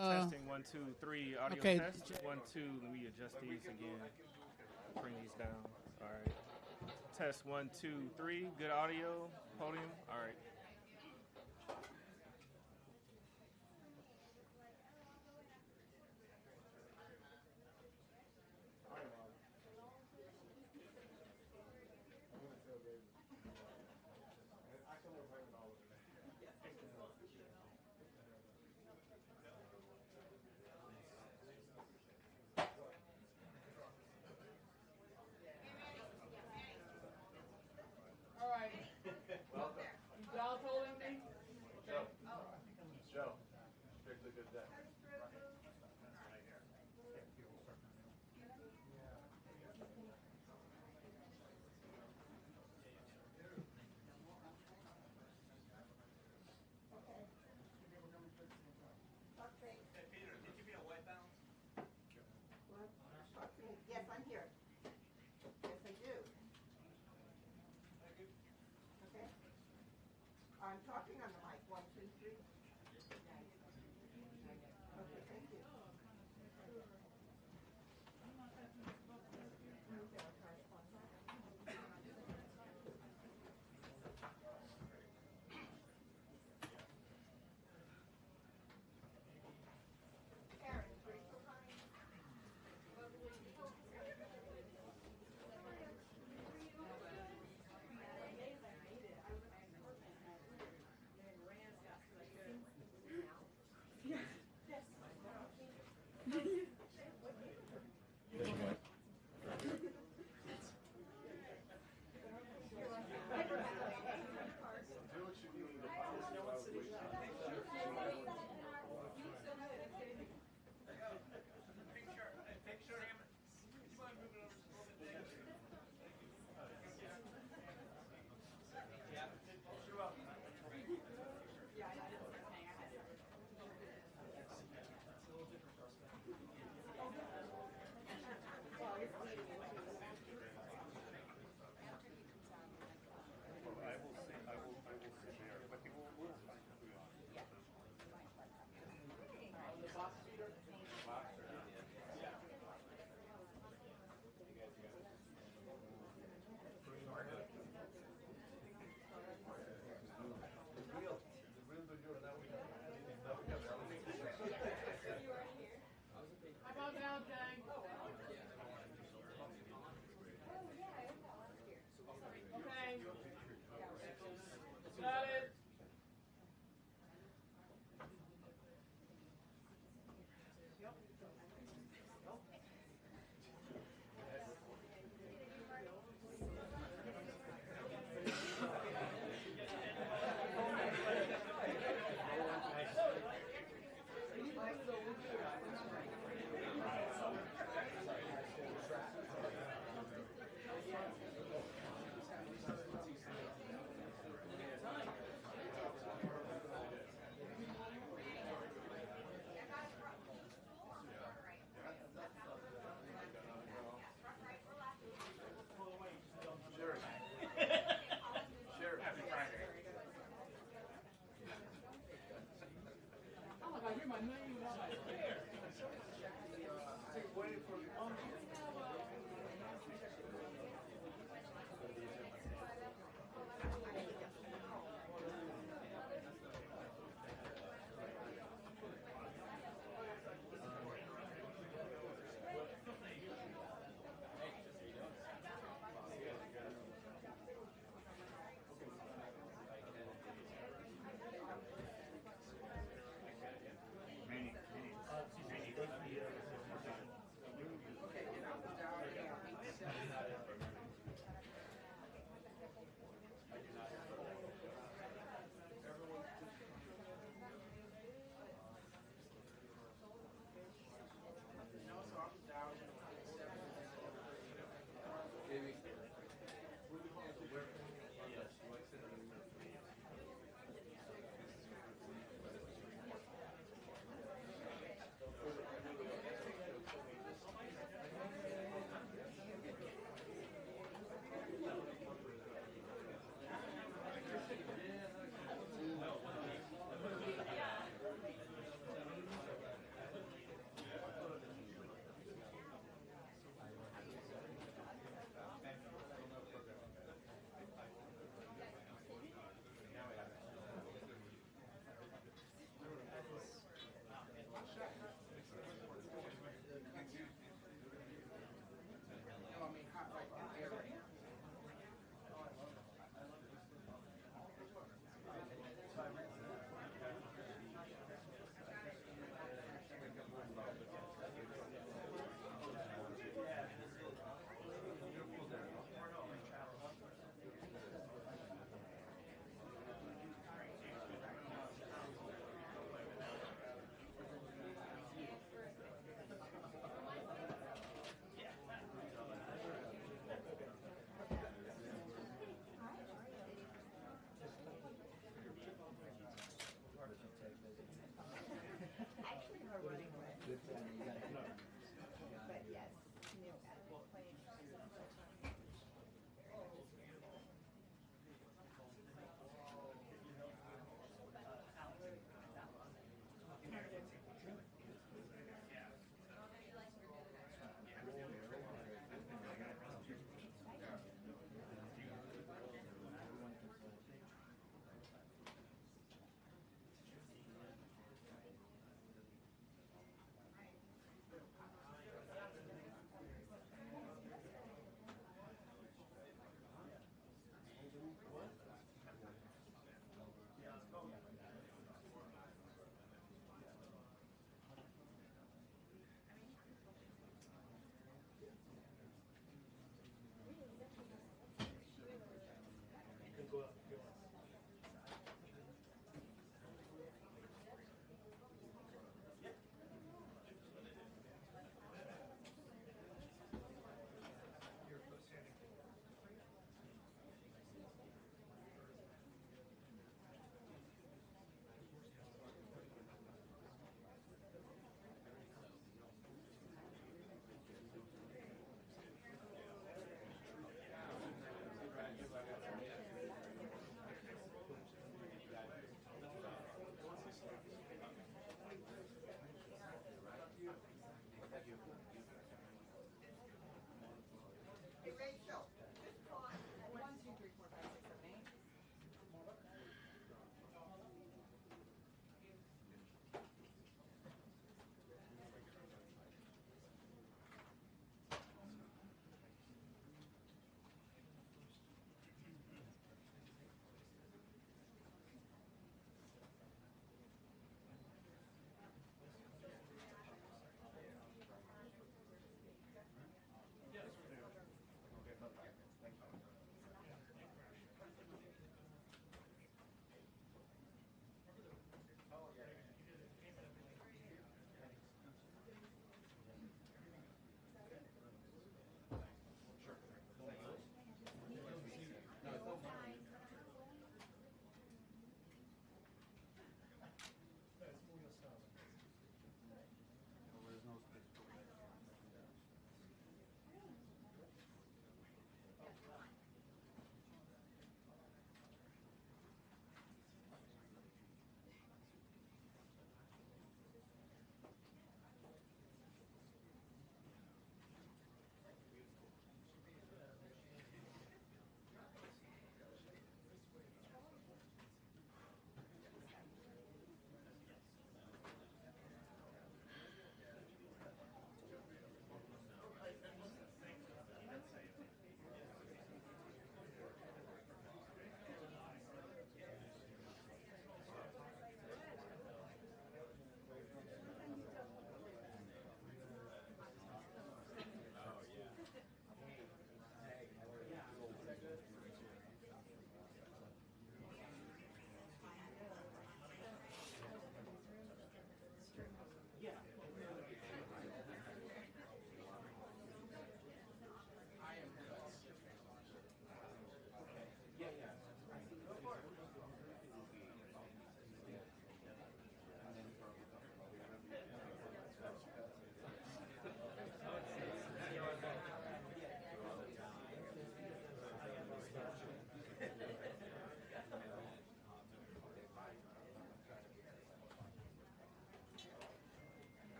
Testing 1 2 3 audio okay. test 1 2. Let me adjust these again. Bring these down. All right. Test 1 2 3. Good audio. Podium. All right. All right. Welcome. Y'all told me? Joe. Joe. Strictly good day. Okay. Hey, Peter, did you be a white balance? What? Okay. Yes, I'm here. Yes, I do. Thank you. Okay. I'm talking on the mic. 1 2 3. Okay, thank you. Karen, are you still coming?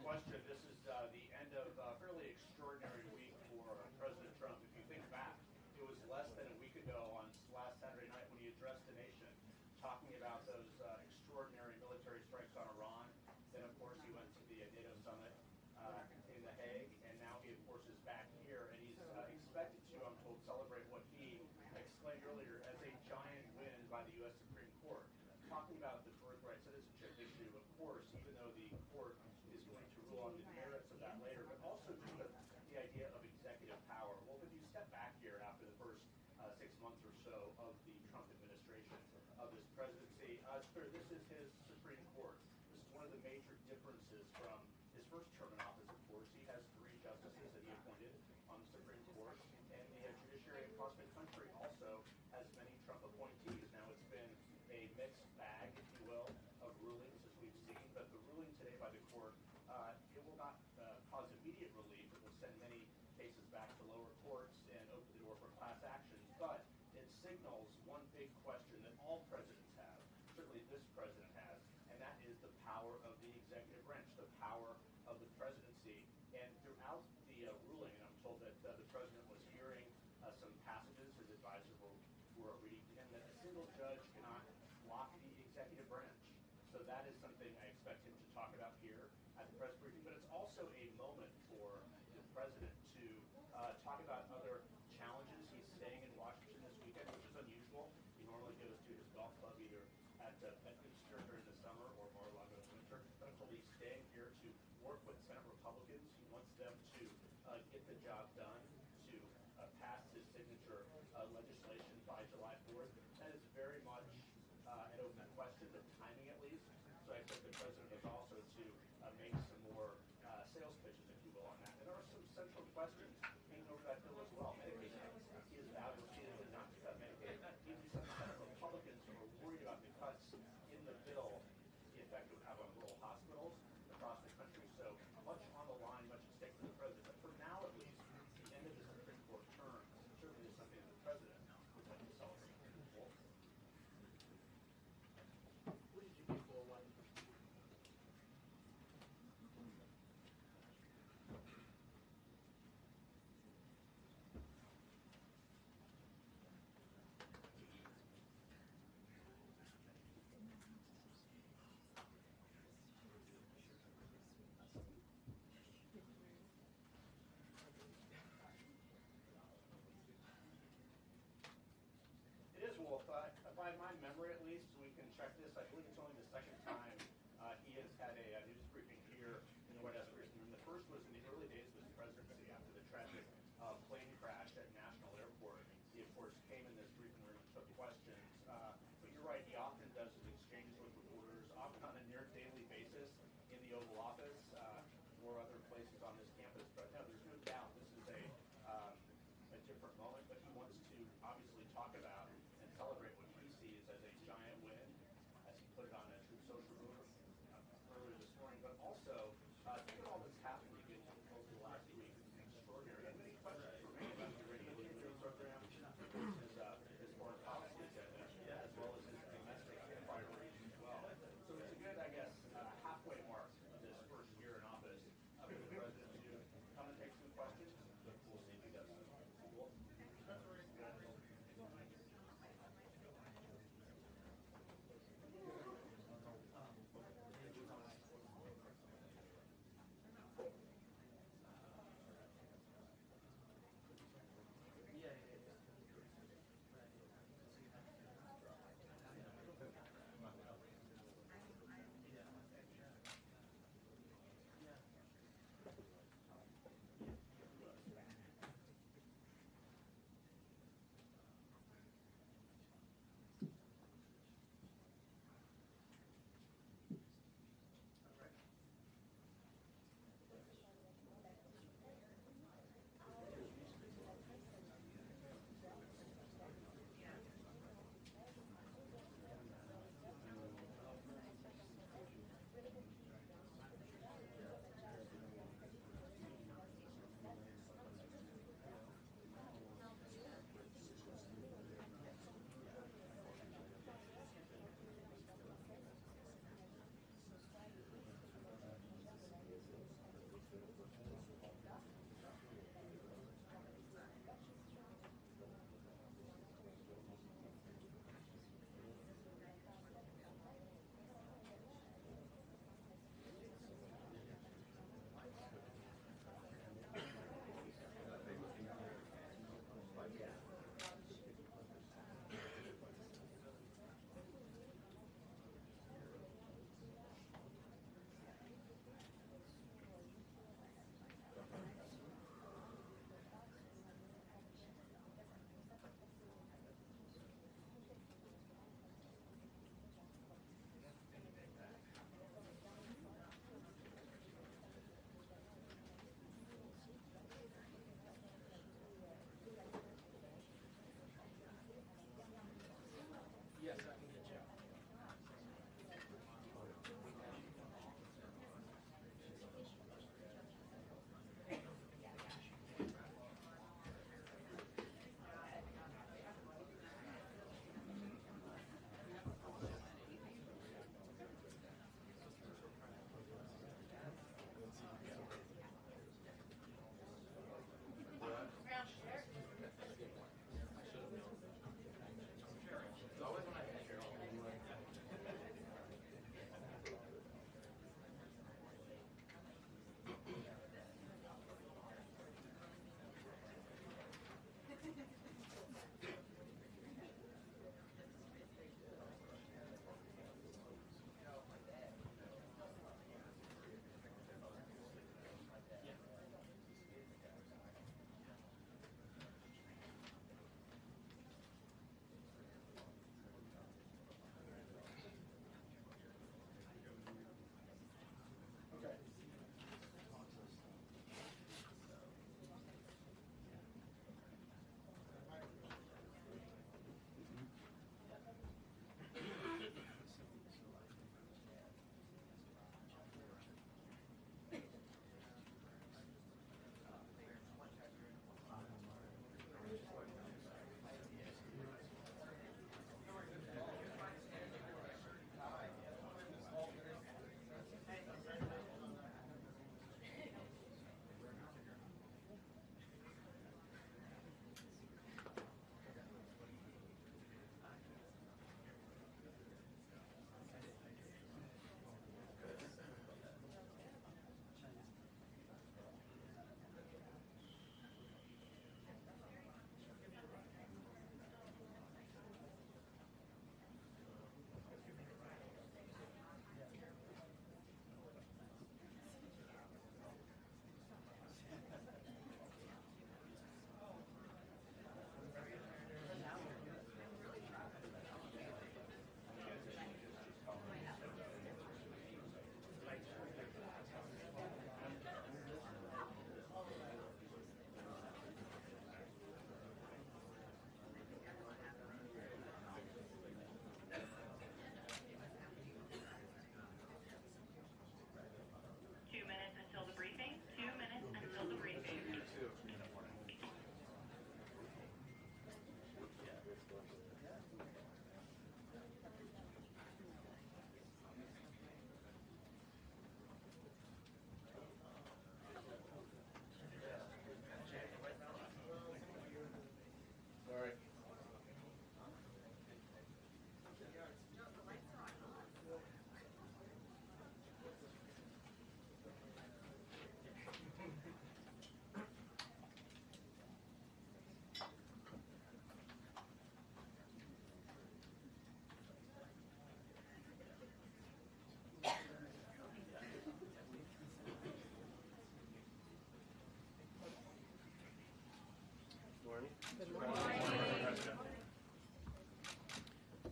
question. This is the end of a fairly extraordinary week for President Trump. If you think back, it was less than a week ago on last Saturday night when he addressed the nation, talking about those extraordinary military strikes on Iran. Then, of course, he went to the NATO summit in The Hague, and now he, of course, is back here, and he's expected to, I'm told, celebrate what he explained earlier as a giant win by the U.S. Supreme Court. Talking about the birthright citizenship issue, of course, even though the court is going to rule on the merits of that later, but also just the idea of executive power. Well, if you step back here after the first 6 months or so of the Trump administration, of this presidency, it's clear this is his Supreme Court. This is one of the major differences from his first term in office, of course. He has 3 justices that he appointed on the Supreme Court, and the judiciary across the country also has many Trump appointees. Now, it's been a mixed bag, if you will, of rulings, as we've seen, but the ruling today by the court, it will not cause immediate relief. It will send many cases back to lower courts and open the door for class actions, but it signals one big question that all presidents have, certainly this president has, and that is the power of the executive branch, the power of the presidency. And throughout the ruling, and I'm told that the president was hearing some passages, his advisors were reading to him, that a single judge cannot block the executive branch. So that is something I expect him to talk about here at the press briefing. But it's also a moment for the president to talk about other challenges. He's staying in Washington this weekend, which is unusual. He normally goes to his golf club either at Bedfordshire during the summer or Mar-a-Lago in the winter. But I'm told he's staying here to work with Senate Republicans. He wants them to get the job done, to pass his signature legislation by July 4th. That is very much an open question, the timing at least. So I expect the president is also to make some more sales pitches, if you will, on that. And there are some central questions hanging over that bill as well. Medicaid is valuable, is not to cut Medicaid. Even some Senate Republicans who are worried about the cuts in the bill, the effect it would have on rural hospitals across the country. So much on the line, much at stake for the president. But for now, at least, the end of the Supreme Court term certainly is something that the president would like to celebrate. Wolf? What did you get for one? It is, Wolf. By my memory, at least, we can check this. I believe it's only the second time he has had a news briefing here in the White House recently. And the first was in the early days of his presidency after the tragic plane crash at National Airport. He, of course, came in this briefing room and took questions. But you're right, he often does his exchanges with reporters, often on a near daily basis in the Oval Office or other places on this campus. But no, there's no doubt this is a different moment, but he wants to obviously talk about and celebrate what he sees as a giant win, as he put it on a Truth Social earlier this morning, but also think of all that's happened again over the last week. It's extraordinary. And many questions remain about the Iranian nuclear program, his foreign policy agenda, as well as his domestic priorities as well. So it's a good, I guess, halfway mark of this first year in office for the president to come and take some questions. We'll see if he does. Wolf?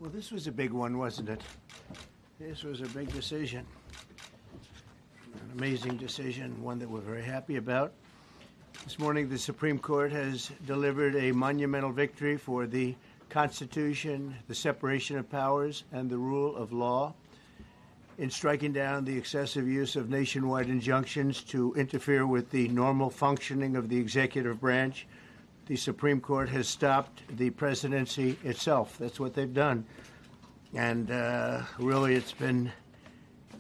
Well, this was a big one, wasn't it? This was a big decision. An amazing decision, one that we're very happy about. This morning, the Supreme Court has delivered a monumental victory for the Constitution, the separation of powers, and the rule of law in striking down the excessive use of nationwide injunctions to interfere with the normal functioning of the executive branch. The Supreme Court has stopped the presidency itself. That's what they've done. And really, it's been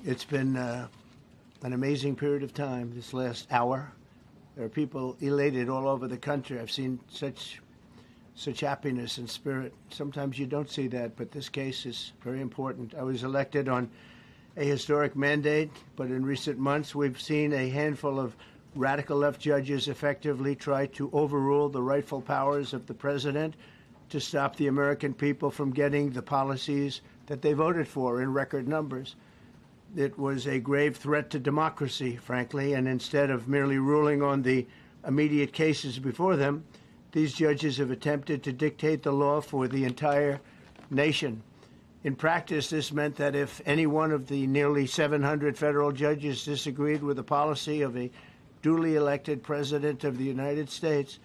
an amazing period of time this last hour. There are people elated all over the country. I've seen such happiness and spirit. Sometimes you don't see that, but this case is very important. I was elected on a historic mandate, but in recent months we've seen a handful of radical left judges effectively try to overrule the rightful powers of the president to stop the American people from getting the policies that they voted for in record numbers. It was a grave threat to democracy, frankly, and instead of merely ruling on the immediate cases before them, these judges have attempted to dictate the law for the entire nation. In practice, this meant that if any one of the nearly 700 federal judges disagreed with the policy of a duly elected president of the United States,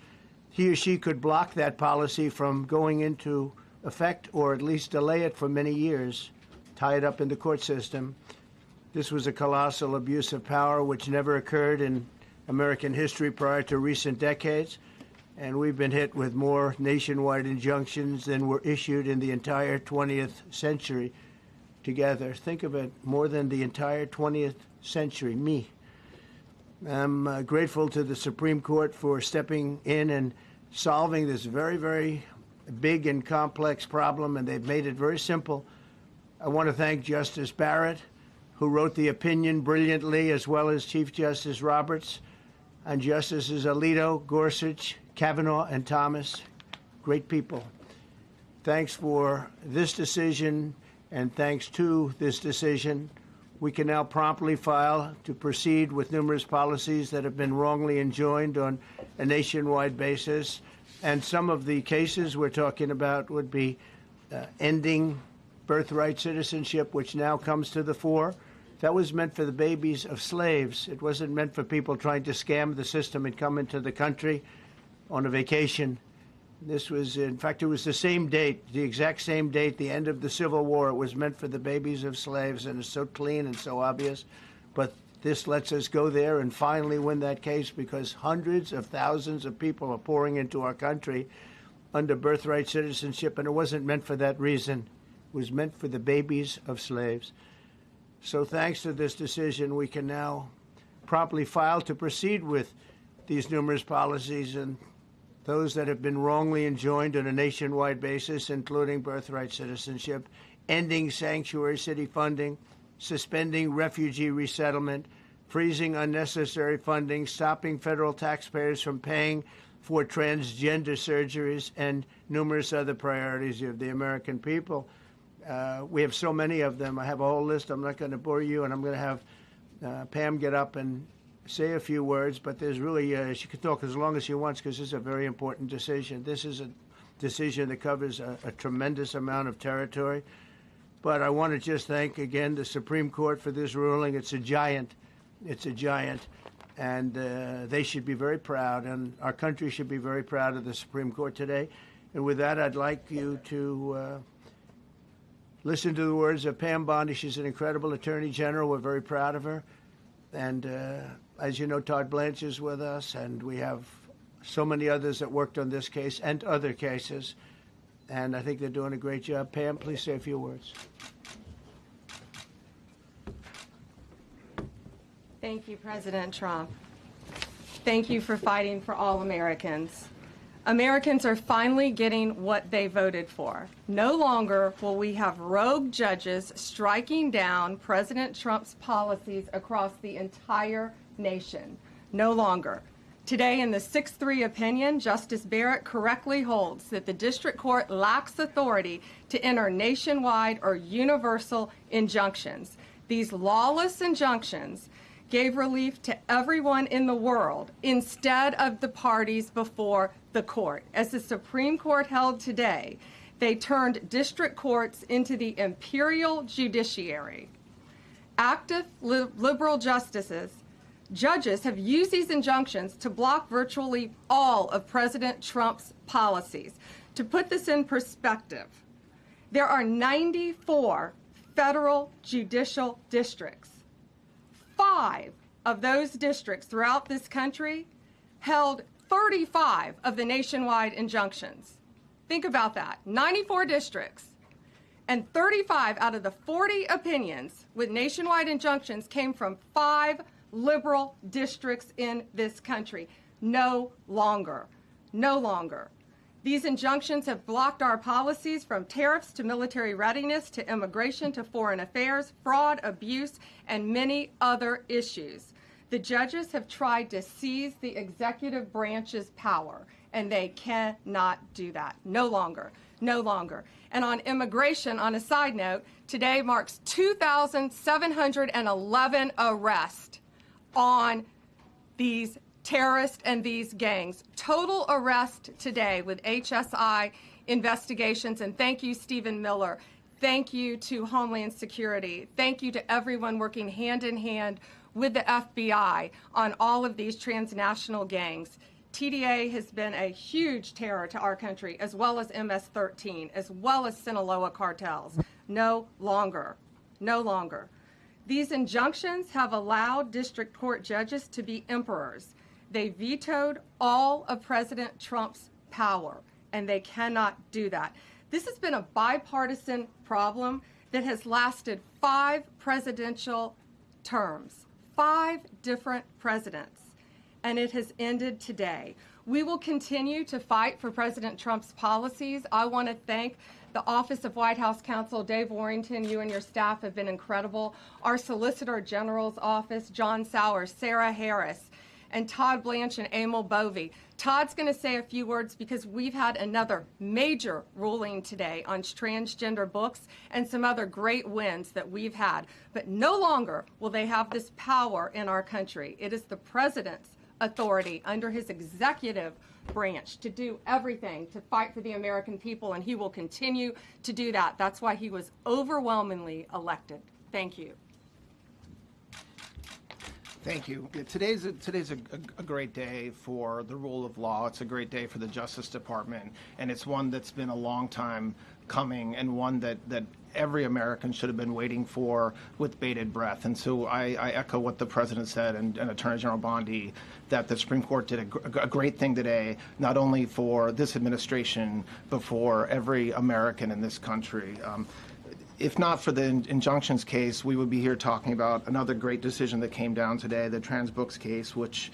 he or she could block that policy from going into effect or at least delay it for many years, tie it up in the court system. This was a colossal abuse of power which never occurred in American history prior to recent decades. And we've been hit with more nationwide injunctions than were issued in the entire 20th century together. Think of it, more than the entire 20th century, me. I'm grateful to the Supreme Court for stepping in and solving this very, very big and complex problem, and they've made it very simple. I want to thank Justice Barrett, who wrote the opinion brilliantly, as well as Chief Justice Roberts, and Justices Alito, Gorsuch, Kavanaugh, and Thomas. Great people. Thanks for this decision, and thanks to this decision, we can now promptly file to proceed with numerous policies that have been wrongly enjoined on a nationwide basis. And some of the cases we're talking about would be ending birthright citizenship, which now comes to the fore. That was meant for the babies of slaves. It wasn't meant for people trying to scam the system and come into the country on a vacation. This was, in fact, it was the same date, the exact same date, the end of the Civil War. It was meant for the babies of slaves, and it's so clean and so obvious. But this lets us go there and finally win that case, because hundreds of thousands of people are pouring into our country under birthright citizenship, and it wasn't meant for that reason. It was meant for the babies of slaves. So thanks to this decision, we can now promptly file to proceed with these numerous policies and those that have been wrongly enjoined on a nationwide basis, including birthright citizenship, ending sanctuary city funding, suspending refugee resettlement, freezing unnecessary funding, stopping federal taxpayers from paying for transgender surgeries, and numerous other priorities of the American people. We have so many of them. I have a whole list. I'm not going to bore you, and I'm going to have Pam get up and say a few words, but there's really, she can talk as long as she wants, because this is a very important decision. This is a decision that covers a tremendous amount of territory. But I want to just thank, again, the Supreme Court for this ruling. It's a giant. It's a giant. And they should be very proud, and our country should be very proud of the Supreme Court today. And with that, I'd like you to listen to the words of Pam Bondi. She's an incredible Attorney General. We're very proud of her. And as you know, Todd Blanche is with us, and we have so many others that worked on this case and other cases. And I think they're doing a great job. Pam, please say a few words. Thank you, President Trump. Thank you for fighting for all Americans. Americans are finally getting what they voted for. No longer will we have rogue judges striking down President Trump's policies across the entire nation. No longer. Today, in the 6-3 opinion, Justice Barrett correctly holds that the district court lacks authority to enter nationwide or universal injunctions. These lawless injunctions gave relief to everyone in the world instead of the parties before the court. As the Supreme Court held today, they turned district courts into the imperial judiciary. Active liberal judges have used these injunctions to block virtually all of President Trump's policies. To put this in perspective, there are 94 federal judicial districts. 5 of those districts throughout this country held 35 of the nationwide injunctions. Think about that. 94 districts, and 35 out of the 40 opinions with nationwide injunctions came from 5 liberal districts in this country. No longer. No longer. These injunctions have blocked our policies from tariffs to military readiness to immigration to foreign affairs, fraud, abuse, and many other issues. The judges have tried to seize the executive branch's power, and they cannot do that. No longer. No longer. And on immigration, on a side note, today marks 2,711 arrests on these terrorists and these gangs. Total arrest today with HSI investigations. And thank you, Stephen Miller. Thank you to Homeland Security. Thank you to everyone working hand in hand with the FBI on all of these transnational gangs. TDA has been a huge terror to our country, as well as MS-13, as well as Sinaloa cartels. No longer. No longer. These injunctions have allowed district court judges to be emperors. They vetoed all of President Trump's power, and they cannot do that. This has been a bipartisan problem that has lasted 5 presidential terms, 5 different presidents, and it has ended today. We will continue to fight for President Trump's policies. I want to thank the Office of White House Counsel, Dave Warrington. You and your staff have been incredible. Our Solicitor General's office, John Sowers, Sarah Harris, and Todd Blanche and Emil Bovey. Todd's going to say a few words because we've had another major ruling today on transgender books and some other great wins that we've had. But no longer will they have this power in our country. It is the president's authority under his executive branch to do everything to fight for the American people, and he will continue to do that. That's why he was overwhelmingly elected. Thank you. Thank you. Yeah, today's a great day for the rule of law. It's a great day for the Justice Department, and it's one that's been a long time coming, and one that every American should have been waiting for with bated breath. And so I echo what the President said and Attorney General Bondi, that the Supreme Court did a great thing today, not only for this administration, but for every American in this country. If not for the injunctions case, we would be here talking about another great decision that came down today, the trans books case, which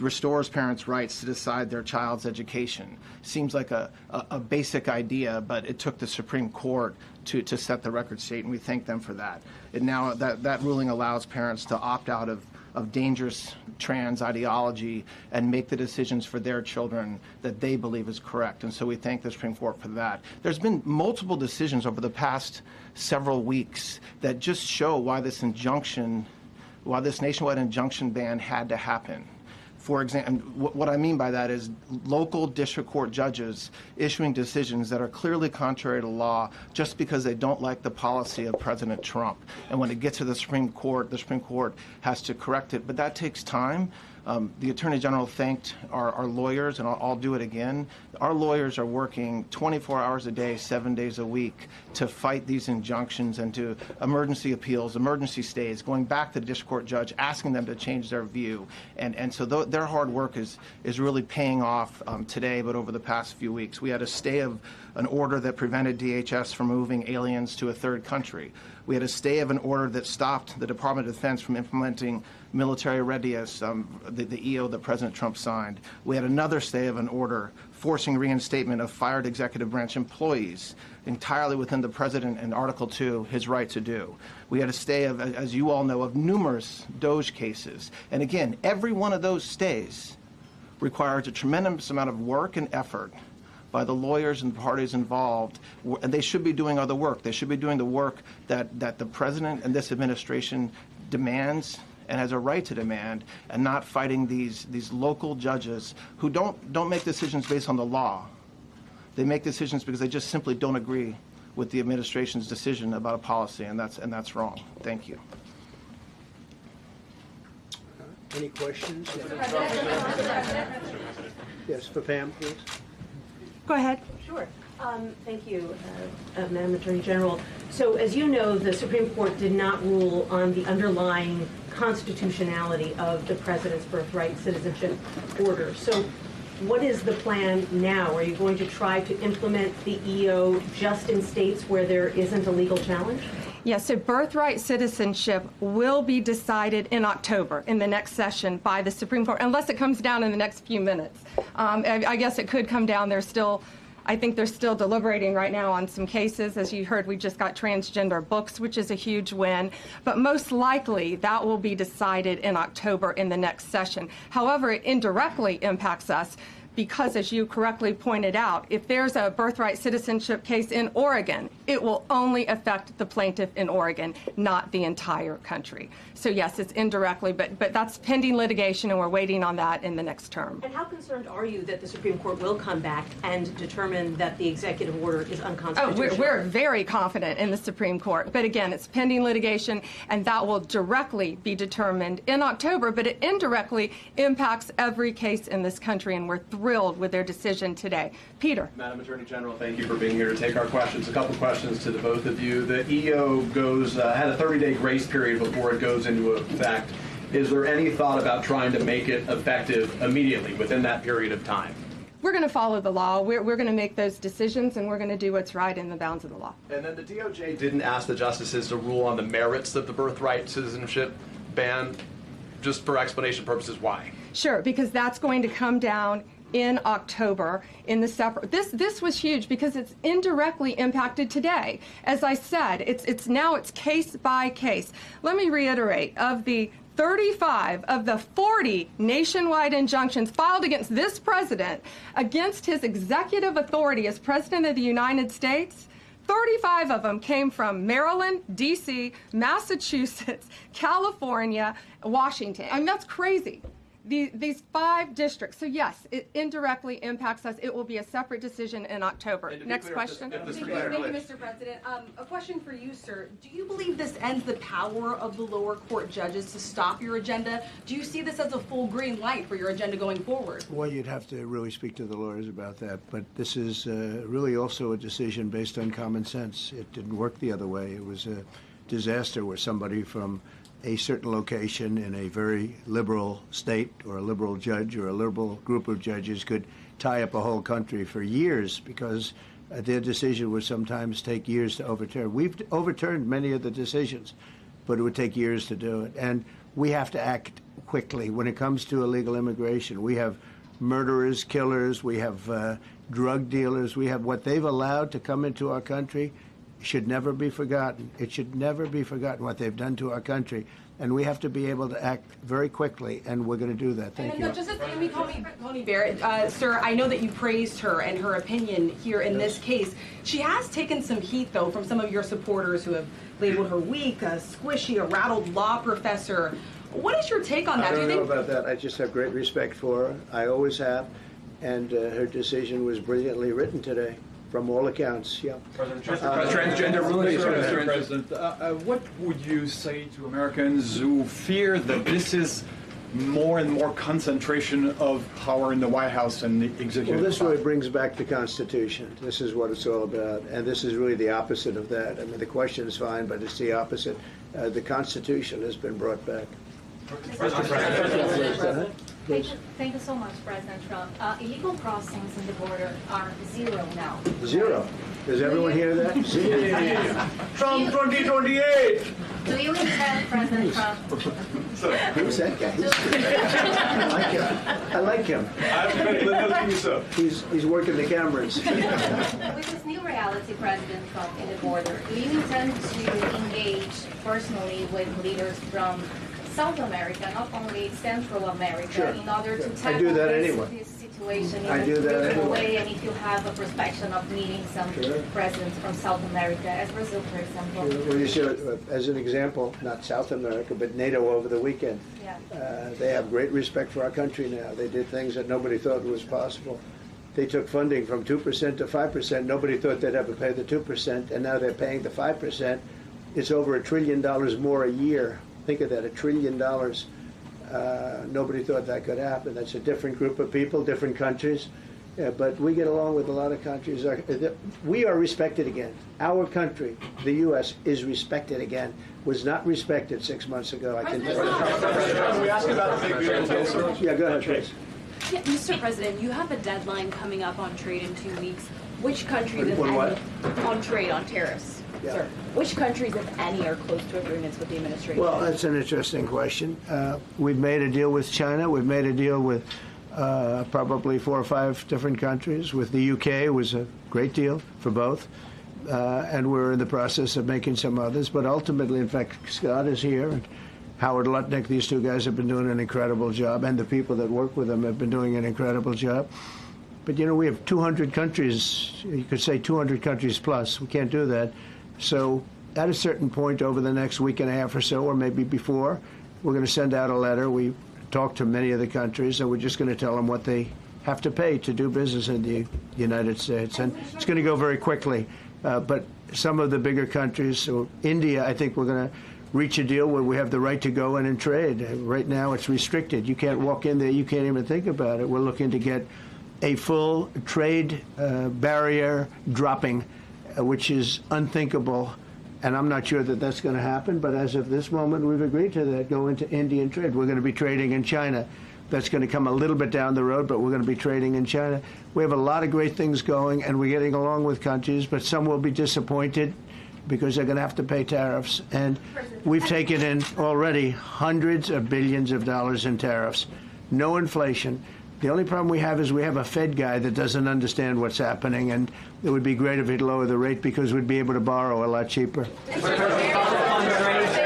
restores parents' rights to decide their child's education. Seems like a basic idea, but it took the Supreme Court to set the record straight, and we thank them for that. And now that ruling allows parents to opt out of dangerous trans ideology and make the decisions for their children that they believe is correct. And so we thank the Supreme Court for that. There's been multiple decisions over the past several weeks that just show why this nationwide injunction ban had to happen. For example, what I mean by that is local district court judges issuing decisions that are clearly contrary to law just because they don't like the policy of President Trump. And when it gets to the Supreme Court has to correct it. But that takes time. The Attorney General thanked our lawyers, and I'll do it again. Our lawyers are working 24 hours a day, 7 days a week to fight these injunctions and to emergency appeals, emergency stays, going back to the district court judge, asking them to change their view. And so their hard work is really paying off today, but over the past few weeks. We had a stay of an order that prevented DHS from moving aliens to a third country. We had a stay of an order that stopped the Department of Defense from implementing military readiness, the EO that President Trump signed. We had another stay of an order forcing reinstatement of fired executive branch employees entirely within the President and Article 2, his right to do. We had a stay of, as you all know, of numerous DOJ cases. And again, every one of those stays requires a tremendous amount of work and effort by the lawyers and parties involved, and they should be doing other work. They should be doing the work that the President and this administration demands and has a right to demand, and not fighting these local judges who don't make decisions based on the law. They make decisions because they just simply don't agree with the administration's decision about a policy, and that's wrong. Thank you. Any questions? Yes, for Pam, please. Go ahead. Sure. Thank you, Madam Attorney General. So as you know, the Supreme Court did not rule on the underlying constitutionality of the President's birthright citizenship order. So what is the plan now? Are you going to try to implement the EO just in states where there isn't a legal challenge? Yes, so birthright citizenship will be decided in October in the next session by the Supreme Court, unless it comes down in the next few minutes. I guess it could come down. I think they're still deliberating right now on some cases. As you heard, we just got transgender books, which is a huge win. But most likely, that will be decided in October in the next session. However, it indirectly impacts us because, as you correctly pointed out, if there's a birthright citizenship case in Oregon, it will only affect the plaintiff in Oregon, not the entire country. So yes, it's indirectly, but that's pending litigation, and we're waiting on that in the next term. And how concerned are you that the Supreme Court will come back and determine that the executive order is unconstitutional? Oh, we're very confident in the Supreme Court. But again, it's pending litigation, and that will directly be determined in October, but it indirectly impacts every case in this country, and we're thrilled with their decision today. Peter. Madam Attorney General, thank you for being here to take our questions. A couple questions to the both of you. The EO had a 30-day grace period before it goes into effect. Is there any thought about trying to make it effective immediately within that period of time? We're going to follow the law. We're going to make those decisions, and we're going to do what's right in the bounds of the law. And then the DOJ didn't ask the justices to rule on the merits of the birthright citizenship ban. Just for explanation purposes, why? Sure, because that's going to come down in October in the separate. This was huge because it's indirectly impacted today. As I said, it's case by case. Let me reiterate, of the 35 of the 40 nationwide injunctions filed against this president, against his executive authority as President of the United States, 35 of them came from Maryland, D.C., Massachusetts, California, Washington. I mean, that's crazy. These 5 districts. So yes, it indirectly impacts us. It will be a separate decision in October. Next question. Thank you, Mr. President. A question for you, sir. Do you believe this ends the power of the lower court judges to stop your agenda? Do you see this as a full green light for your agenda going forward? Well, you'd have to really speak to the lawyers about that. But this is really also a decision based on common sense. It didn't work the other way. It was a disaster where somebody from a certain location in a very liberal state, or a liberal judge, or a liberal group of judges could tie up a whole country for years, because their decision would sometimes take years to overturn. We've overturned many of the decisions, but it would take years to do it. And we have to act quickly when it comes to illegal immigration. We have murderers, killers, we have drug dealers, we have what they've allowed to come into our country. Should never be forgotten. It should never be forgotten what they've done to our country. And we have to be able to act very quickly, and we're going to do that. Thank you. Just as Amy Coney Barrett, sir, I know that you praised her and her opinion here in this case. She has taken some heat, though, from some of your supporters who have labeled her weak, a squishy, a rattled law professor. What is your take on that? I don't know about that. I just have great respect for her. I always have. And her decision was brilliantly written today. From all accounts, yeah. Transgender rulings, Mr. President. What would you say to Americans who fear that this is more and more concentration of power in the White House and the executive? Well, this really brings back the Constitution. This is what it's all about. And this is really the opposite of that. I mean, the question is fine, but it's the opposite. The Constitution has been brought back. Mr. President. Thank you so much, President Trump. Illegal crossings in the border are 0 now. 0. Does everyone hear that? 0. Trump 2028! Do you intend, President Trump? Who's that guy? I like him. He's working the cameras. With this new reality, President Trump, in the border, do you intend to engage personally with leaders from South America, not only Central America, Sure. in order to I do tackle that this anyway. situation? situation, I in do a that regional anyway. way, and if you have a perspective of meeting some presidents from South America, as Brazil, for example. Well, you see, as an example, not South America, but NATO over the weekend. Yeah. They have great respect for our country now. They did things that nobody thought was possible. They took funding from 2% to 5%. Nobody thought they'd ever pay the 2%, and now they're paying the 5%. It's over $1 trillion more a year. Think of that, $1 trillion. Nobody thought that could happen. That's a different group of people, different countries. But we get along with a lot of countries. We are respected again. Our country, the U.S., is respected again. Was not respected 6 months ago, I can tell you. Can we ask about the big beautiful bill? Yeah, go ahead, please. Yeah, Mr. President, you have a deadline coming up on trade in 2 weeks. Which countries, if On what? any, on trade, on tariffs, Yeah. sir? Which countries, if any, are close to agreements with the administration? Well, that's an interesting question. We've made a deal with China. We've made a deal with probably 4 or 5 different countries. With the UK, it was a great deal for both. And we're in the process of making some others. But ultimately, in fact, Scott is here, and Howard Lutnick, these 2 guys have been doing an incredible job, and the people that work with them have been doing an incredible job. But, you know, we have 200 countries, you could say 200 countries plus. We can't do that. So at a certain point over the next week and a half or so, or maybe before, we're going to send out a letter. We talked to many of the countries, and we're just going to tell them what they have to pay to do business in the United States. And it's going to go very quickly. But some of the bigger countries, so India, I think we're going to reach a deal where we have the right to go in and trade. Right now it's restricted. You can't walk in there. You can't even think about it. We're looking to get a full trade barrier dropping, which is unthinkable. And I'm not sure that that's going to happen. But as of this moment, we've agreed to that, go into Indian trade. We're going to be trading in China. That's going to come a little bit down the road, but we're going to be trading in China. We have a lot of great things going, and we're getting along with countries, but some will be disappointed because they're going to have to pay tariffs. And we've taken in already hundreds of billions of dollars in tariffs. No inflation. The only problem we have is we have a Fed guy that doesn't understand what's happening, and it would be great if he'd lower the rate because we'd be able to borrow a lot cheaper.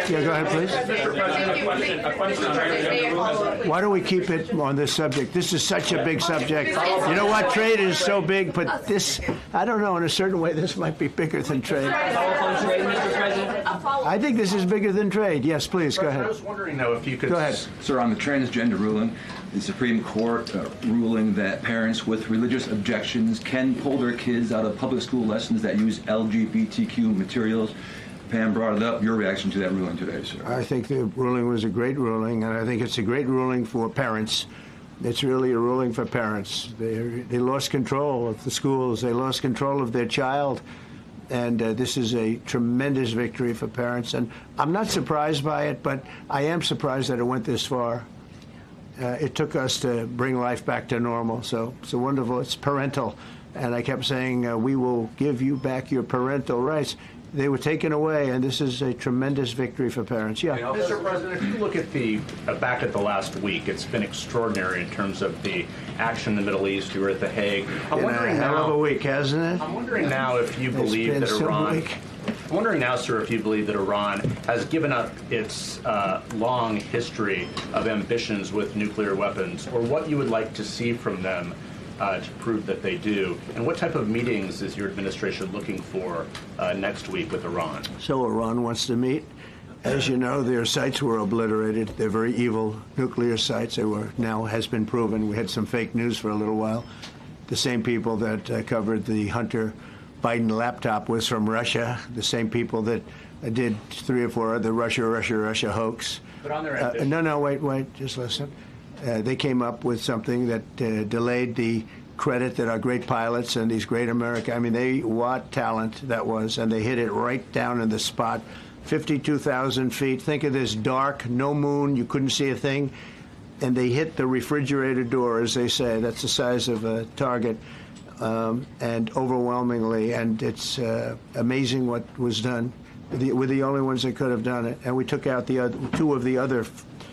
Yeah, go ahead, please. A question. Why don't we keep it on this subject? This is such a big subject. You know what? Trade is so big, but this, I don't know, in a certain way, this might be bigger than trade. I think this is bigger than trade. Yes, please, go ahead. I was wondering, though, if you could... Go ahead. Sir, on the transgender ruling, the Supreme Court ruling that parents with religious objections can pull their kids out of public school lessons that use LGBTQ materials. Pam brought it up. Your reaction to that ruling today, sir? I think the ruling was a great ruling, and I think it's a great ruling for parents. It's really a ruling for parents. They lost control of the schools. They lost control of their child. And this is a tremendous victory for parents. And I'm not surprised by it, but I am surprised that it went this far. It took us to bring life back to normal. So it's wonderful. It's parental. And I kept saying, we will give you back your parental rights. They were taken away, and this is a tremendous victory for parents. Yeah. Mr. President, if you look at the back at the last week, it's been extraordinary in terms of the action in the Middle East. You were at The Hague. I'm wondering hell now, of a week, hasn't it? I'm wondering now if you believe been that some Iran. week. I'm wondering now, sir, if you believe that Iran has given up its long history of ambitions with nuclear weapons, or what you would like to see from them to prove that they do, and what type of meetings is your administration looking for next week with Iran? So Iran wants to meet. As you know, their sites were obliterated. They're very evil nuclear sites. They were now has been proven. We had some fake news for a little while. The same people that covered the Hunter Biden laptop was from Russia. The same people that did 3 or 4 other Russia hoax. But on their ambition. No, wait, just listen. They came up with something that delayed the credit that our great pilots and these great what talent that was, and they hit it right down in the spot. 52,000 feet. Think of this dark, no moon, you couldn't see a thing, and they hit the refrigerator door, as they say. That's the size of a target, and overwhelmingly, and it's amazing what was done. We're the only ones that could have done it, and we took out the other, 2 of the other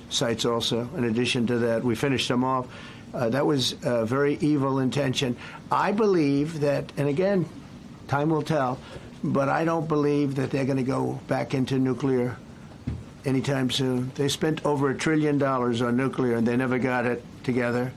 sites also. In addition to that, we finished them off. That was a very evil intention. I believe that, and again, time will tell, but I don't believe that they're going to go back into nuclear anytime soon. They spent over $1 trillion on nuclear, and they never got it together.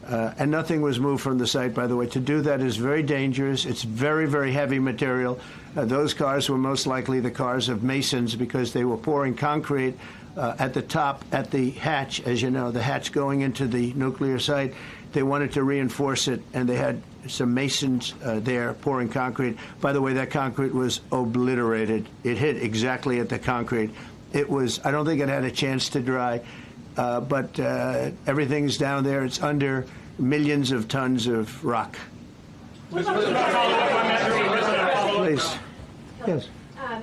And nothing was moved from the site, by the way. To do that is very dangerous. It's very, very heavy material. Those cars were most likely the cars of masons because they were pouring concrete at the top, at the hatch, as you know, the hatch going into the nuclear site. They wanted to reinforce it, and they had some masons there pouring concrete. By the way, that concrete was obliterated. It hit exactly at the concrete. It was, I don't think it had a chance to dry, but everything's down there. It's under millions of tons of rock. Please. Yes.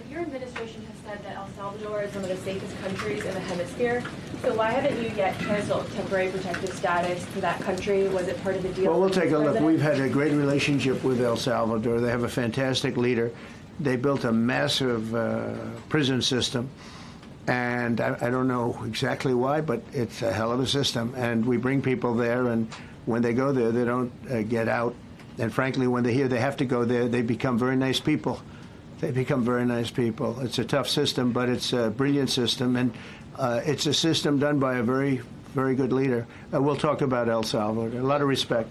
Your administration has said that El Salvador is one of the safest countries in the hemisphere. So why haven't you yet canceled temporary protective status to that country? Was it part of the deal? Well, we'll take a look. We've had a great relationship with El Salvador. They have a fantastic leader. They built a massive prison system. And I don't know exactly why, but it's a hell of a system. And we bring people there, and when they go there, they don't get out. And frankly, when they hear they have to go there, they become very nice people. They become very nice people. It's a tough system, but it's a brilliant system. And it's a system done by a very, very good leader. We'll talk about El Salvador. A lot of respect.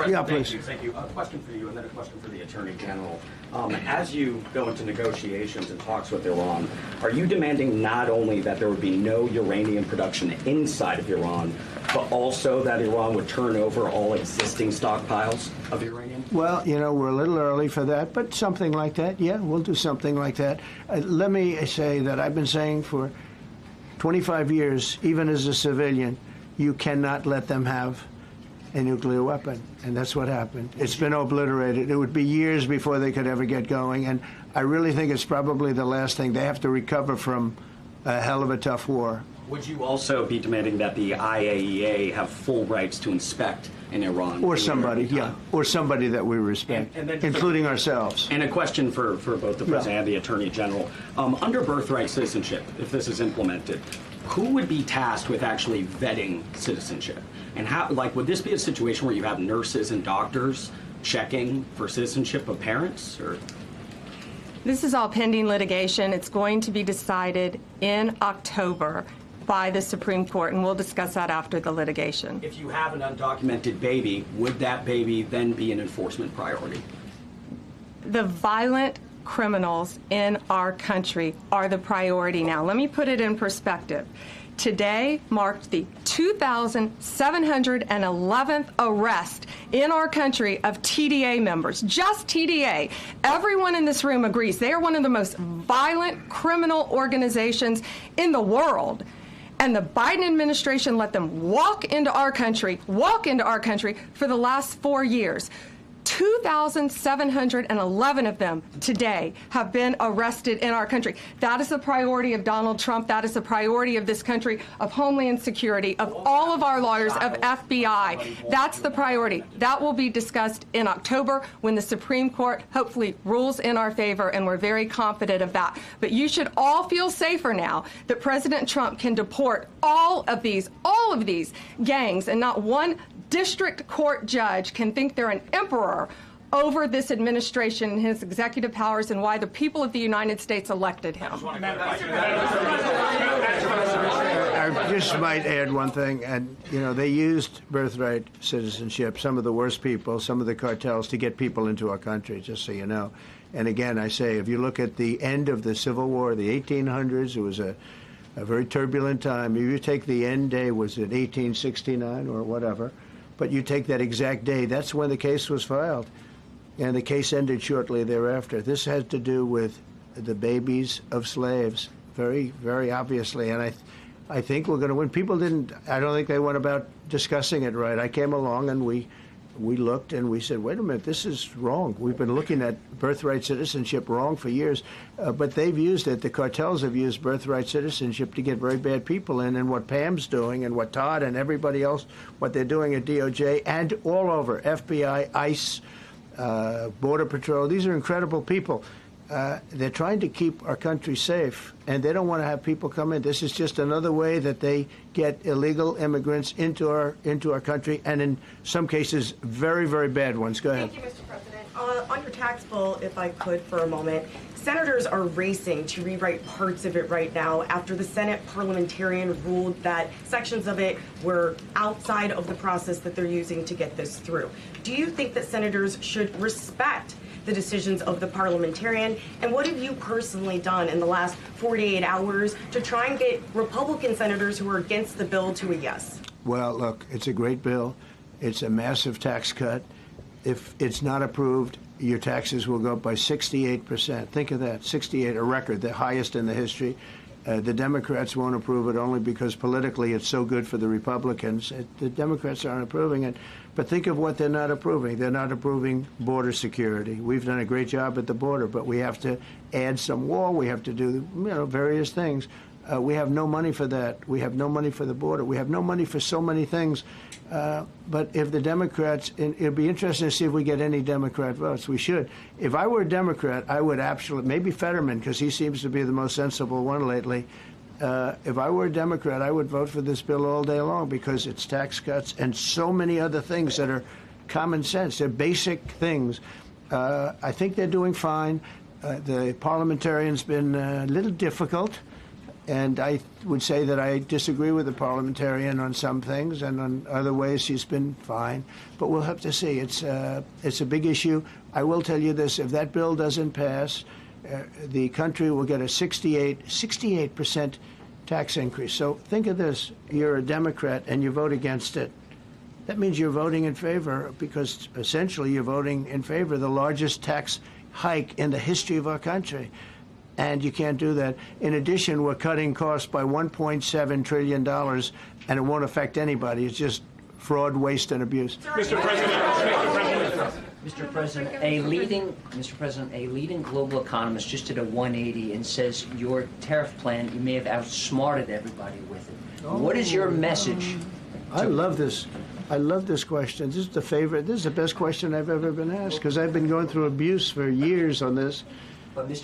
Yeah, please. Thank you. A question for you and then a question for the Attorney General. As you go into negotiations and talks with Iran, are you demanding not only that there would be no uranium production inside of Iran, but also that Iran would turn over all existing stockpiles of uranium? Well, you know, we're a little early for that, but something like that, yeah, we'll do something like that. Let me say that I've been saying for 25 years, even as a civilian, you cannot let them have a nuclear weapon, and that's what happened. It's been obliterated. It would be years before they could ever get going, and I really think it's probably the last thing. They have to recover from a hell of a tough war. Would you also be demanding that the IAEA have full rights to inspect in Iran? Or somebody, yeah, or somebody that we respect, and including ourselves. And a question for both the President and the Attorney General. Under birthright citizenship, if this is implemented, who would be tasked with actually vetting citizenship? And how, like, would this be a situation where you have nurses and doctors checking for citizenship of parents, or? This is all pending litigation. It's going to be decided in October by the Supreme Court, and we'll discuss that after the litigation. If you have an undocumented baby, would that baby then be an enforcement priority? The violent criminals in our country are the priority now. Let me put it in perspective. Today marked the 2,711th arrest in our country of TDA members, just TDA. Everyone in this room agrees they are one of the most violent criminal organizations in the world. And the Biden administration let them walk into our country for the last 4 years. 2,711 of them today have been arrested in our country. That is the priority of Donald Trump. That is the priority of this country, of Homeland Security, of all of our lawyers, of FBI. That's the priority. That will be discussed in October when the Supreme Court hopefully rules in our favor, and we're very confident of that. But you should all feel safer now that President Trump can deport all of these gangs, and not one district court judge can think they're an emperor over this administration and his executive powers and why the people of the United States elected him. I just might add one thing, and you know, they used birthright citizenship, some of the worst people, some of the cartels, to get people into our country, just so you know. And again, I say, if you look at the end of the Civil War, the 1800s, it was a very turbulent time. If you take the end day, was it 1869 or whatever, but you take that exact day, that's when the case was filed. And the case ended shortly thereafter. This had to do with the babies of slaves, very, very obviously. And I think we're going to win. People didn't, I don't think they went about discussing it right. I came along and we looked and we said, wait a minute, this is wrong. We've been looking at birthright citizenship wrong for years, but they've used it. The cartels have used birthright citizenship to get very bad people in, and what Pam's doing and what Todd and everybody else, what they're doing at DOJ and all over, FBI, ICE, Border Patrol, these are incredible people. They're trying to keep our country safe, and they don't want to have people come in. This is just another way that they get illegal immigrants into our country, and in some cases, very, very bad ones. Go ahead. Thank you, Mr. President. On your tax bill, if I could for a moment, Senators are racing to rewrite parts of it right now after the Senate parliamentarian ruled that sections of it were outside of the process that they're using to get this through. Do you think that senators should respect the decisions of the parliamentarian? And what have you personally done in the last 48 hours to try and get Republican senators who are against the bill to a yes? Well, look, it's a great bill. It's a massive tax cut. If it's not approved, your taxes will go up by 68%. Think of that, 68, a record, the highest in the history. The Democrats won't approve it only because politically it's so good for the Republicans. The Democrats aren't approving it. But think of what they're not approving. They're not approving border security. We've done a great job at the border, but we have to add some wall. We have to do, various things. We have no money for that. We have no money for the border. We have no money for so many things. But if the Democrats, it'd be interesting to see if we get any Democrat votes. We should. If I were a Democrat, I would absolutely, maybe Fetterman, because he seems to be the most sensible one lately. If I were a Democrat, I would vote for this bill all day long because it's tax cuts and so many other things that are common sense. They're basic things. I think they're doing fine. The parliamentarian's been a little difficult. And I would say that I disagree with the parliamentarian on some things, and on other ways he's been fine. But we'll have to see. It's a big issue. I will tell you this: if that bill doesn't pass, the country will get a 68% tax increase. So think of this: you're a Democrat and you vote against it. That means you're voting in favor, because essentially you're voting in favor of the largest tax hike in the history of our country. And you can't do that. In addition, we're cutting costs by $1.7 trillion, and it won't affect anybody. It's just fraud, waste, and abuse. Mr. President, a leading global economist just did a 180 and says your tariff plan, you may have outsmarted everybody with it. What is your message? I love this. I love this question. This is the favorite. This is the best question I've ever been asked, because I've been going through abuse for years on this.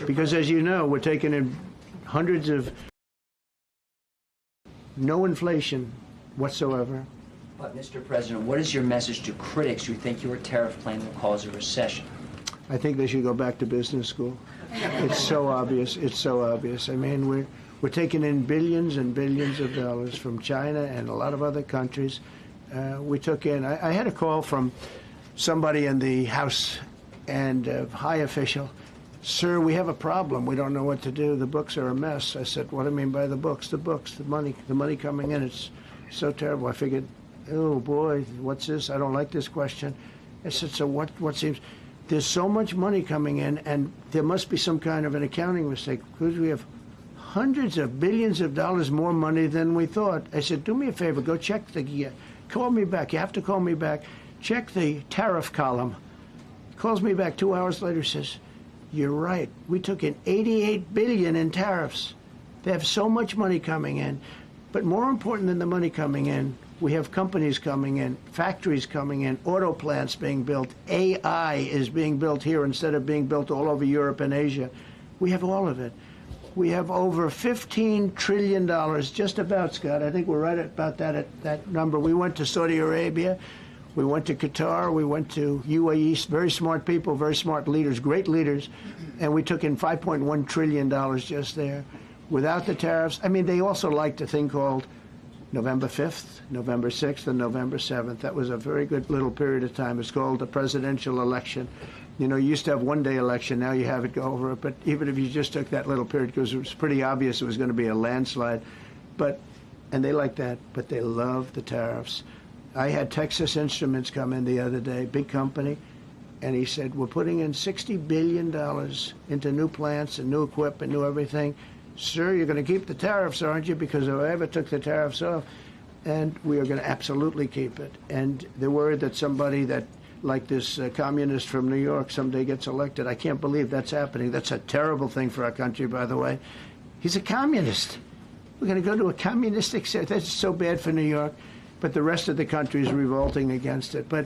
Because, as you know, we're taking in hundreds of no inflation whatsoever. But, Mr. President, what is your message to critics who think your tariff plan will cause a recession? I think they should go back to business school. It's so obvious. It's so obvious. I mean, we're taking in billions and billions of dollars from China and a lot of other countries. We took in, I had a call from somebody in the House and a high official. Sir, we have a problem. We don't know what to do. The books are a mess. I said, what do you mean by the books? The books, the money coming in. It's so terrible. I figured, oh boy, what's this? I don't like this question. I said, so what seems, there's so much money coming in, and there must be some kind of an accounting mistake, because we have hundreds of billions of dollars more money than we thought. I said, do me a favor, go check call me back. You have to call me back. Check the tariff column. Calls me back 2 hours later, says, you're right. We took in $88 billion in tariffs. They have so much money coming in. But more important than the money coming in, we have companies coming in, factories coming in, auto plants being built. AI is being built here instead of being built all over Europe and Asia. We have all of it. We have over $15 trillion, just about, Scott. I think we're right about that number. We went to Saudi Arabia. We went to Qatar, we went to UAE, very smart people, very smart leaders, great leaders, and we took in $5.1 trillion just there. Without the tariffs, I mean, they also liked a thing called November 5th, November 6th, and November 7th. That was a very good little period of time. It's called the presidential election. You know, you used to have one-day election, now you have it go over it, but even if you just took that little period, because it was pretty obvious it was going to be a landslide, and they like that, but they love the tariffs. I had Texas Instruments come in the other day, big company, and he said, we're putting in $60 billion into new plants and new equipment, new everything. Sir, you're going to keep the tariffs, aren't you? Because if I ever took the tariffs off, and we are going to absolutely keep it. And they're worried that somebody that, like this communist from New York, someday gets elected. I can't believe that's happening. That's a terrible thing for our country, by the way. He's a communist. We're going to go to a communistic state. That's so bad for New York. But the rest of the country is revolting against it. But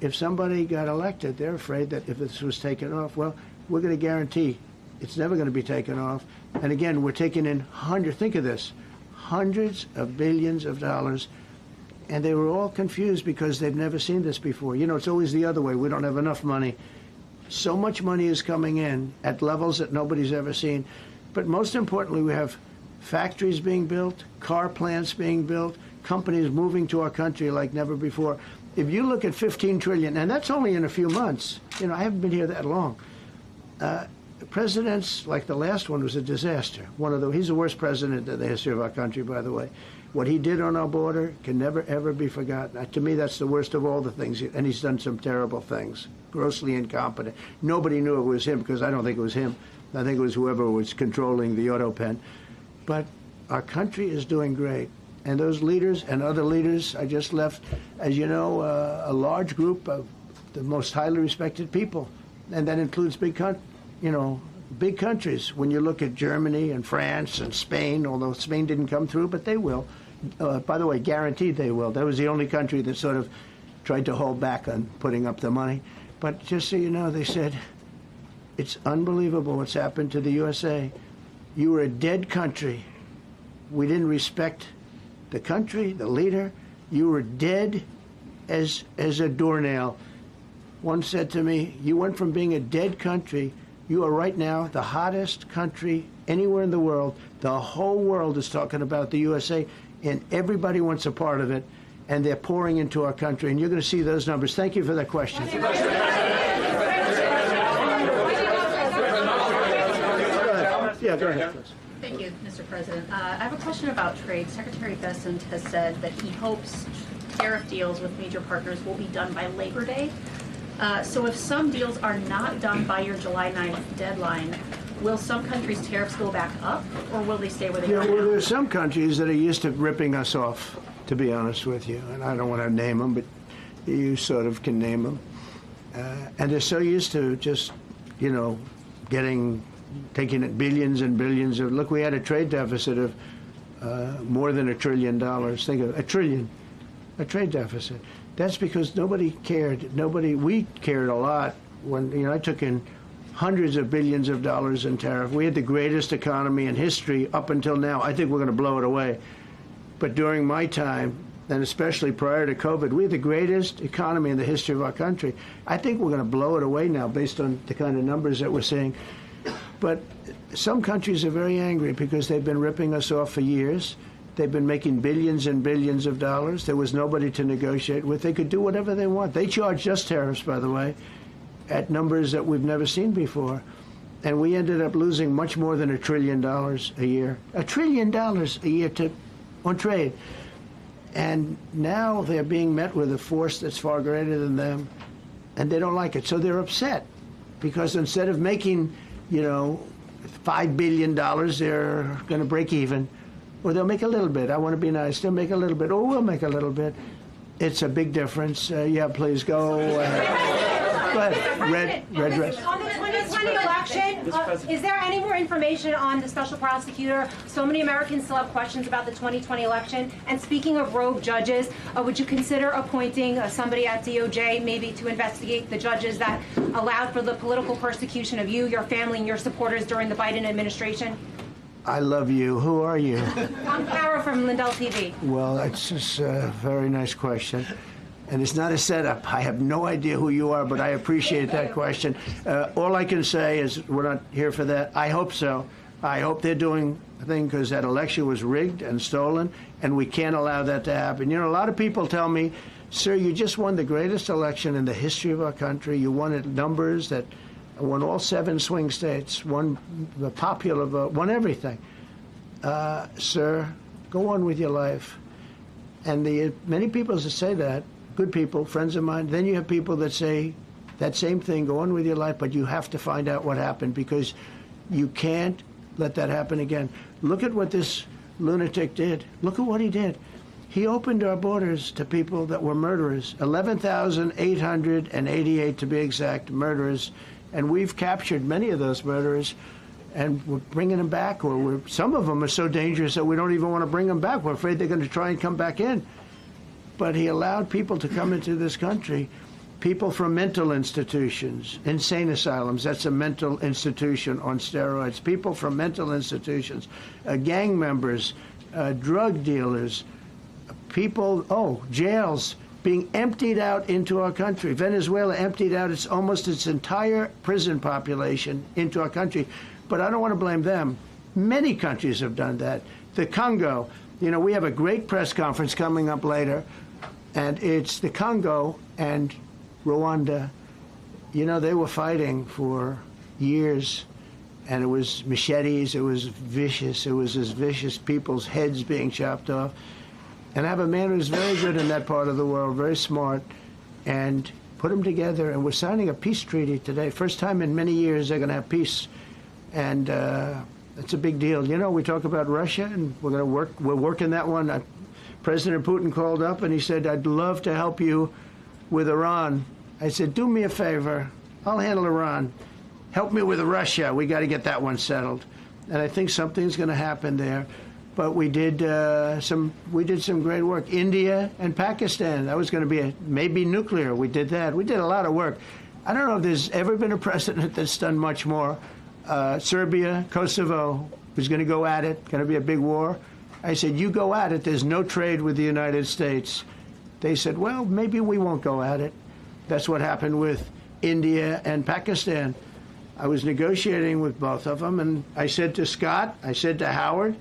if somebody got elected, they're afraid that if this was taken off, well, we're going to guarantee it's never going to be taken off. And again, we're taking in think of this, hundreds of billions of dollars. And they were all confused because they've never seen this before. You know, it's always the other way. We don't have enough money. So much money is coming in at levels that nobody's ever seen. But most importantly, we have factories being built, car plants being built, companies moving to our country like never before. If you look at 15 trillion, and that's only in a few months, I haven't been here that long. Presidents like the last one was a disaster. He's the worst president in the history of our country, by the way. What he did on our border can never, ever be forgotten. To me, that's the worst of all the things. And he's done some terrible things, grossly incompetent. Nobody knew it was him because I don't think it was him. I think it was whoever was controlling the auto pen. But our country is doing great. And those leaders and other leaders I just left, as you know, a large group of the most highly respected people. And that includes big countries. When you look at Germany and France and Spain, although Spain didn't come through, but they will. By the way, guaranteed they will. That was the only country that sort of tried to hold back on putting up the money. But just so you know, they said, it's unbelievable what's happened to the USA. You were a dead country. We didn't respect the country, the leader. You were dead as a doornail. One said to me, you went from being a dead country, you are right now the hottest country anywhere in the world. The whole world is talking about the USA, and everybody wants a part of it, and they're pouring into our country, and you're going to see those numbers. Thank you for that question. Yeah, go ahead. Thank you, Mr. President. I have a question about trade. Secretary Bessent has said that he hopes tariff deals with major partners will be done by Labor Day. So if some deals are not done by your July 9th deadline, will some countries' tariffs go back up, or will they stay where they are now? Well, there are some countries that are used to ripping us off, to be honest with you. And I don't want to name them, but you sort of can name them. And they're so used to just, taking it billions and billions of, look, we had a trade deficit of more than $1 trillion. Think of a trillion, a trade deficit. That's because nobody cared. We cared a lot when, I took in hundreds of billions of dollars in tariff. We had the greatest economy in history up until now. I think we're going to blow it away. But during my time, and especially prior to COVID, we had the greatest economy in the history of our country. I think we're going to blow it away now based on the kind of numbers that we're seeing. But some countries are very angry because they've been ripping us off for years. They've been making billions and billions of dollars. There was nobody to negotiate with. They could do whatever they want. They charged us tariffs, by the way, at numbers that we've never seen before. And we ended up losing much more than $1 trillion a year. $1 trillion a year on trade. And now they're being met with a force that's far greater than them, and they don't like it. So they're upset because instead of making, $5 billion, they're going to break even. Or they'll make a little bit. I want to be nice. They'll make a little bit. Or we'll make a little bit. It's a big difference. Yeah, please go. Go ahead. Red dress. On the 2020 election, is there any more information on the special prosecutor? So many Americans still have questions about the 2020 election. And speaking of rogue judges, would you consider appointing somebody at DOJ maybe to investigate the judges that allowed for the political persecution of you, your family, and your supporters during the Biden administration? I love you. Who are you? I'm Clara from Lindell TV. Well, that's just a very nice question. And it's not a setup. I have no idea who you are, but I appreciate that question. All I can say is we're not here for that. I hope so. I hope they're doing a thing because that election was rigged and stolen, and we can't allow that to happen. A lot of people tell me, sir, you just won the greatest election in the history of our country. You won at numbers that won all 7 swing states, won the popular vote, won everything. Sir, go on with your life. And many people that say that, good people, friends of mine, then you have people that say that same thing, go on with your life, but you have to find out what happened because you can't let that happen again. Look at what this lunatic did. Look at what he did. He opened our borders to people that were murderers, 11,888 to be exact, murderers. And we've captured many of those murderers, and we're bringing them back. Or some of them are so dangerous that we don't even want to bring them back. We're afraid they're going to try and come back in. But he allowed people to come into this country, people from mental institutions, insane asylums. That's a mental institution on steroids. People from mental institutions, gang members, drug dealers, people, jails, being emptied out into our country. Venezuela emptied out almost its entire prison population into our country. But I don't want to blame them. Many countries have done that. The Congo, we have a great press conference coming up later, and it's the Congo and Rwanda. They were fighting for years, and it was machetes, it was vicious, it was as vicious, people's heads being chopped off. And I have a man who's very good in that part of the world, very smart, and put them together, and we're signing a peace treaty today. First time in many years they're going to have peace, and it's a big deal. We talk about Russia, and we're working that one. President Putin called up, and he said, I'd love to help you with Iran. I said, do me a favor. I'll handle Iran. Help me with Russia. We got to get that one settled. And I think something's going to happen there. But we did some great work. India and Pakistan. That was going to be maybe nuclear. We did that. We did a lot of work. I don't know if there's ever been a president that's done much more. Serbia, Kosovo was going to go at it. Going to be a big war. I said, you go at it. There's no trade with the United States. They said, well, maybe we won't go at it. That's what happened with India and Pakistan. I was negotiating with both of them, and I said to Scott, I said to Howard,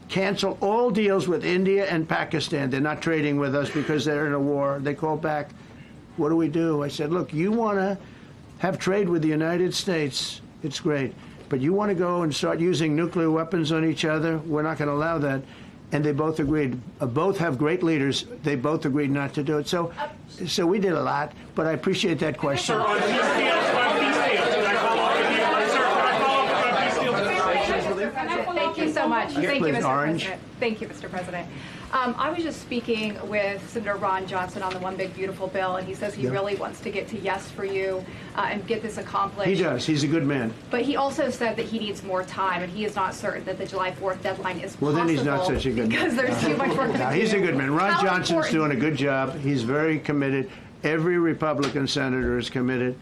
cancel all deals with India and Pakistan. They're not trading with us because they're in a war. They called back, what do we do? I said, look, you want to have trade with the United States, it's great. But you want to go and start using nuclear weapons on each other, we're not going to allow that. And they both agreed. Both have great leaders. They both agreed not to do it. So we did a lot, but I appreciate that question. Thank you so much. Thank you, Mr. Orange. President. Thank you, Mr. President. I was just speaking with Senator Ron Johnson on the One Big Beautiful Bill, and he says he really wants to get to yes for you and get this accomplished. He does. He's a good man. But he also said that he needs more time, and he is not certain that the July 4th deadline is possible. Well, then he's not such a good man. Because there's too much work to do. He's a good man. Ron How Johnson's important- doing a good job. He's very committed. Every Republican senator is committed.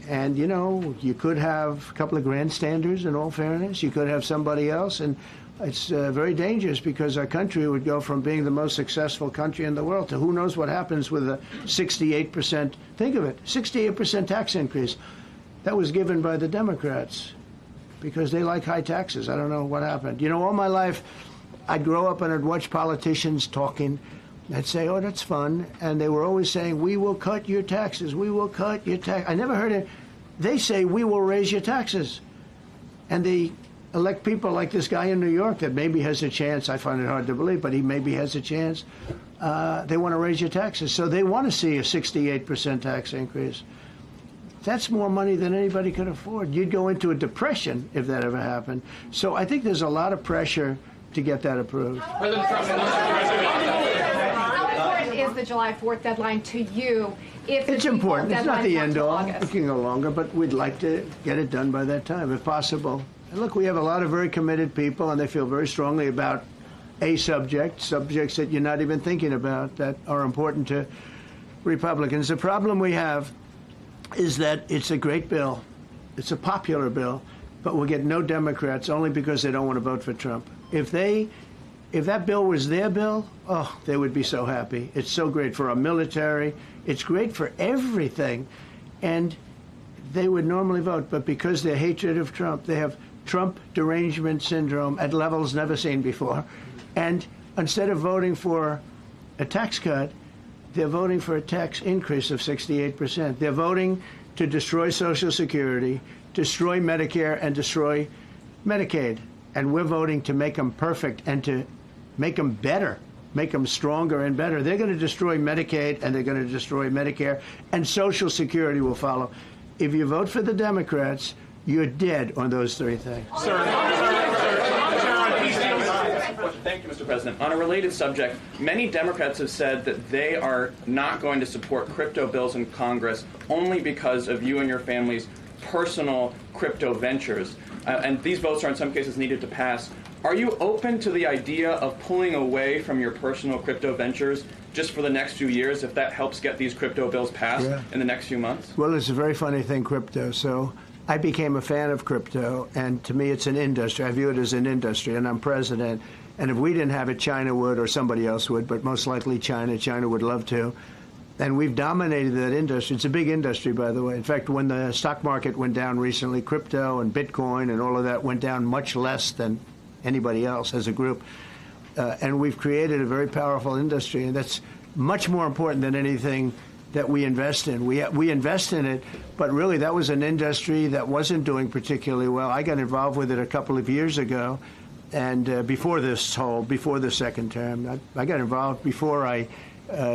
And, you could have a couple of grandstanders, in all fairness. You could have somebody else. And it's very dangerous because our country would go from being the most successful country in the world to who knows what happens with a 68%, think of it, 68% tax increase. That was given by the Democrats because they like high taxes. I don't know what happened. All my life, I'd grow up and I'd watch politicians talking. I'd say, oh, that's fun. And they were always saying, we will cut your taxes. We will cut your tax. I never heard it. They say, we will raise your taxes. And they elect people like this guy in New York that maybe has a chance. I find it hard to believe, but he maybe has a chance. They want to raise your taxes. So they want to see a 68% tax increase. That's more money than anybody could afford. You'd go into a depression if that ever happened. So I think there's a lot of pressure to get that approved. How important is the July 4th deadline to you? If It's important. It's not the end all. August? It can go longer, but we'd like to get it done by that time, if possible. And look, we have a lot of very committed people, and they feel very strongly about a subjects that you're not even thinking about that are important to Republicans. The problem we have is that it's a great bill. It's a popular bill, but we'll get no Democrats only because they don't want to vote for Trump. If that bill was their bill, oh, they would be so happy. It's so great for our military. It's great for everything. And they would normally vote, but because their hatred of Trump, they have Trump derangement syndrome at levels never seen before. And instead of voting for a tax cut, they're voting for a tax increase of 68%. They're voting to destroy Social Security, destroy Medicare, and destroy Medicaid. And we're voting to make them perfect and to make them better, make them stronger and better. They're going to destroy Medicaid, and they're going to destroy Medicare, and Social Security will follow. If you vote for the Democrats, you're dead on those three things. Thank you, Mr. President. On a related subject, many Democrats have said that they are not going to support crypto bills in Congress only because of you and your family's personal crypto ventures. And these votes are in some cases needed to pass. Are you open to the idea of pulling away from your personal crypto ventures just for the next few years if that helps get these crypto bills passed in the next few months? Well, it's a very funny thing, crypto. So I became a fan of crypto, and to me it's an industry. I view it as an industry, and I'm president. And if we didn't have it, China would, or somebody else would, but most likely China. China would love to. And we've dominated that industry. It's a big industry, by the way. In fact, when the stock market went down recently, crypto and Bitcoin and all of that went down much less than anybody else as a group. And we've created a very powerful industry, and that's much more important than anything that we invest in. We invest in it, but really that was an industry that wasn't doing particularly well. I got involved with it a couple of years ago, and before the second term. I got involved before I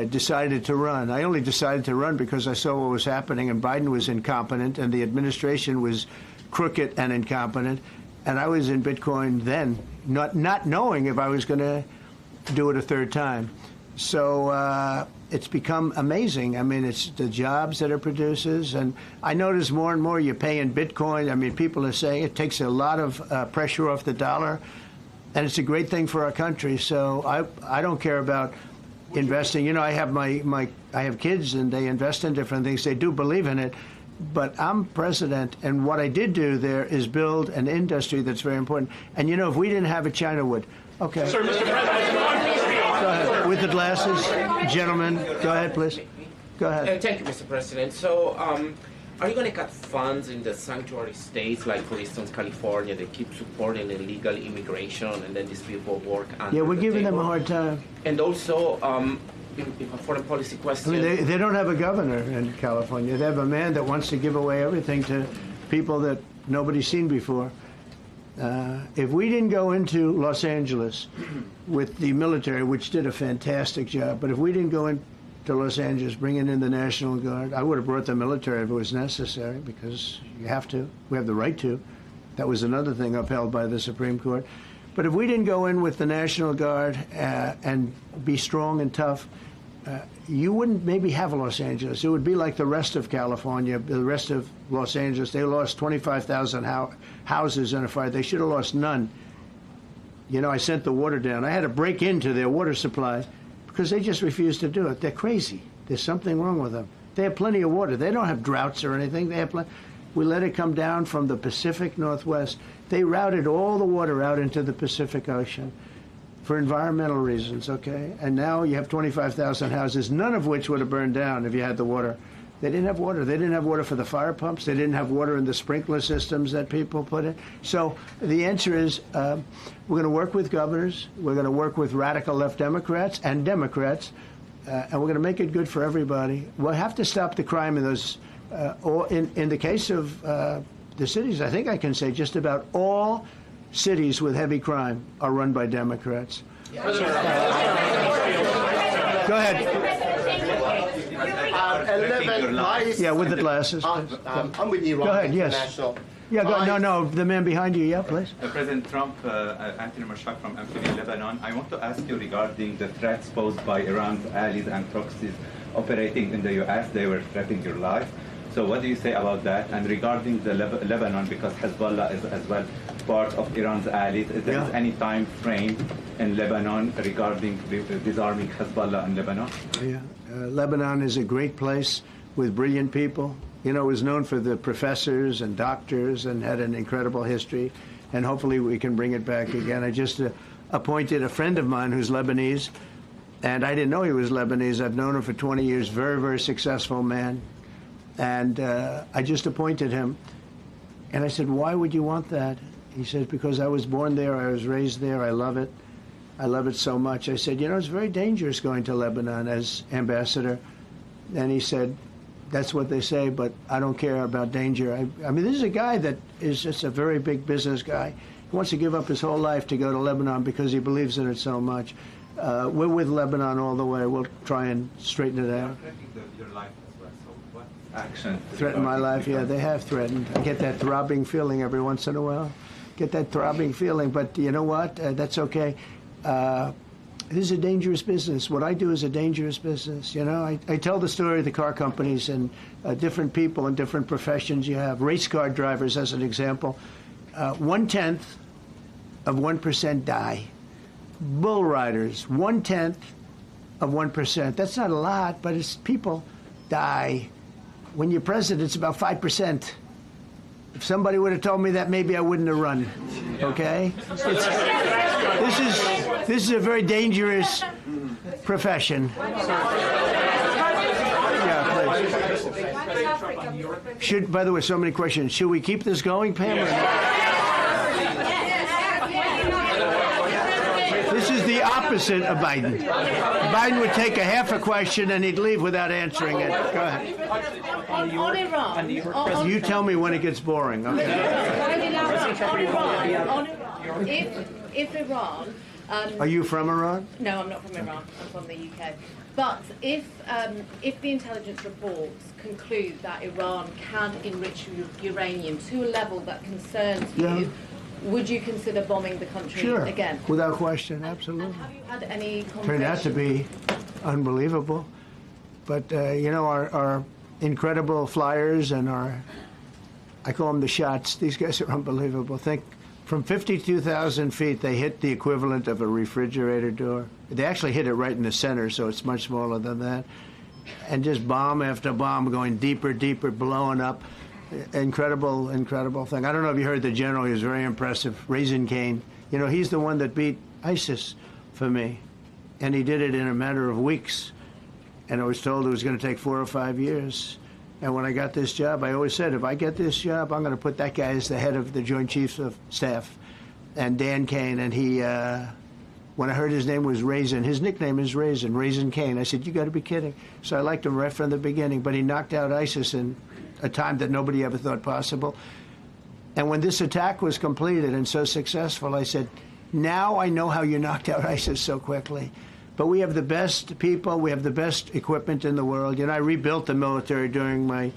decided to run. I only decided to run because I saw what was happening, and Biden was incompetent, and the administration was crooked and incompetent. And I was in Bitcoin then, not knowing if I was going to do it a third time. So it's become amazing. I mean, it's the jobs that it produces. And I notice more and more you pay in Bitcoin. I mean, people are saying it takes a lot of pressure off the dollar. And it's a great thing for our country. So I don't care about investing. You know, I have I have kids, and they invest in different things. They do believe in it. But I'm president, and what I did do there is build an industry that's very important. And, you know, if we didn't have it, China would. Okay. Sir, Mr. President. Go ahead. With the glasses. Gentlemen, go ahead, please. Go ahead. Thank you, Mr. President. So, are you going to cut funds in the sanctuary states, like, for instance, California? They keep supporting illegal immigration, and then these people work under Yeah, we're giving them a table. hard time. And also, a foreign policy question. I mean, they don't have a governor in California. They have a man that wants to give away everything to people that nobody's seen before. If we didn't go into Los Angeles with the military, which did a fantastic job, but if we didn't go into Los Angeles bringing in the National Guard, I would have brought the military if it was necessary, because you have to. We have the right to. That was another thing upheld by the Supreme Court. But if we didn't go in with the National Guard and be strong and tough, you wouldn't maybe have Los Angeles. It would be like the rest of California, the rest of Los Angeles. They lost 25,000 houses in a fire. They should have lost none. You know, I sent the water down. I had to break into their water supply because they just refused to do it. They're crazy. There's something wrong with them. They have plenty of water. They don't have droughts or anything. They have plenty. We let it come down from the Pacific Northwest. They routed all the water out into the Pacific Ocean for environmental reasons, okay? And now you have 25,000 houses, none of which would have burned down if you had the water. They didn't have water. They didn't have water for the fire pumps. They didn't have water in the sprinkler systems that people put in. So the answer is we're going to work with governors. We're going to work with radical left Democrats and Democrats, and we're going to make it good for everybody. We'll have to stop the crime in those, in the case of the cities, I think I can say just about all cities with heavy crime are run by Democrats. Go ahead. Yeah, with the glasses. I'm with Iran. Go ahead, yes. International. Yeah, no, the man behind you, yeah, please. President Trump, Anthony Mashak from Amphibia, Lebanon. I want to ask you regarding the threats posed by Iran's allies and proxies operating in the U.S. They were threatening your life. So what do you say about that? And regarding the Lebanon, because Hezbollah is as well part of Iran's allies, is there any time frame in Lebanon regarding disarming Hezbollah in Lebanon? Yeah, Lebanon is a great place with brilliant people. You know, it was known for the professors and doctors and had an incredible history. And hopefully we can bring it back again. I just appointed a friend of mine who's Lebanese, and I didn't know he was Lebanese. I've known him for 20 years, very, very successful man. And I just appointed him. And I said, why would you want that? He said, because I was born there, I was raised there, I love it. I love it so much. I said, you know, it's very dangerous going to Lebanon as ambassador. And he said, that's what they say, but I don't care about danger. I mean, this is a guy that is just a very big business guy. He wants to give up his whole life to go to Lebanon because he believes in it so much. We're with Lebanon all the way. We'll try and straighten it out. Your life as well. So what action? Threaten my life? Yeah, they have threatened. I get that throbbing feeling every once in a while. Get that throbbing feeling, but you know what? That's okay. This is a dangerous business. What I do is a dangerous business. You know, I tell the story of the car companies and different people in different professions you have. Race car drivers, as an example. 1/10 of 1% die. Bull riders, 1/10 of 1%. That's not a lot, but it's people die. When you're president, it's about 5%. If somebody would have told me that, maybe I wouldn't have run. Okay? This is a very dangerous profession. Should, by the way, so many questions. Should we keep this going, Pam? Or this is the opposite of Biden. Biden would take a half a question and he'd leave without answering it. Go ahead. On Iran. You tell me when it gets boring. Okay. If Iran. Are you from Iran? No, I'm not from Iran. I'm from the UK. But if the intelligence reports conclude that Iran can enrich uranium to a level that concerns you, would you consider bombing the country again? Without question, absolutely. Have you had any conversations? Turned out to be unbelievable. But, our incredible flyers and I call them the shots, these guys are unbelievable. Think, from 52,000 feet, they hit the equivalent of a refrigerator door. They actually hit it right in the center, so it's much smaller than that. And just bomb after bomb going deeper, deeper, blowing up. Incredible, incredible thing. I don't know if you heard the general. He was very impressive. Raisin Cane. He's the one that beat ISIS for me. And he did it in a matter of weeks. And I was told it was going to take 4 or 5 years. And when I got this job, I always said, if I get this job, I'm going to put that guy as the head of the Joint Chiefs of Staff. And Dan Kane, and he, when I heard his name was Raisin, his nickname is Raisin Cane. I said, you got to be kidding. So I liked him right from the beginning. But he knocked out ISIS in a time that nobody ever thought possible. And when this attack was completed and so successful, I said, now I know how you knocked out ISIS so quickly. But we have the best people, we have the best equipment in the world. I rebuilt the military during my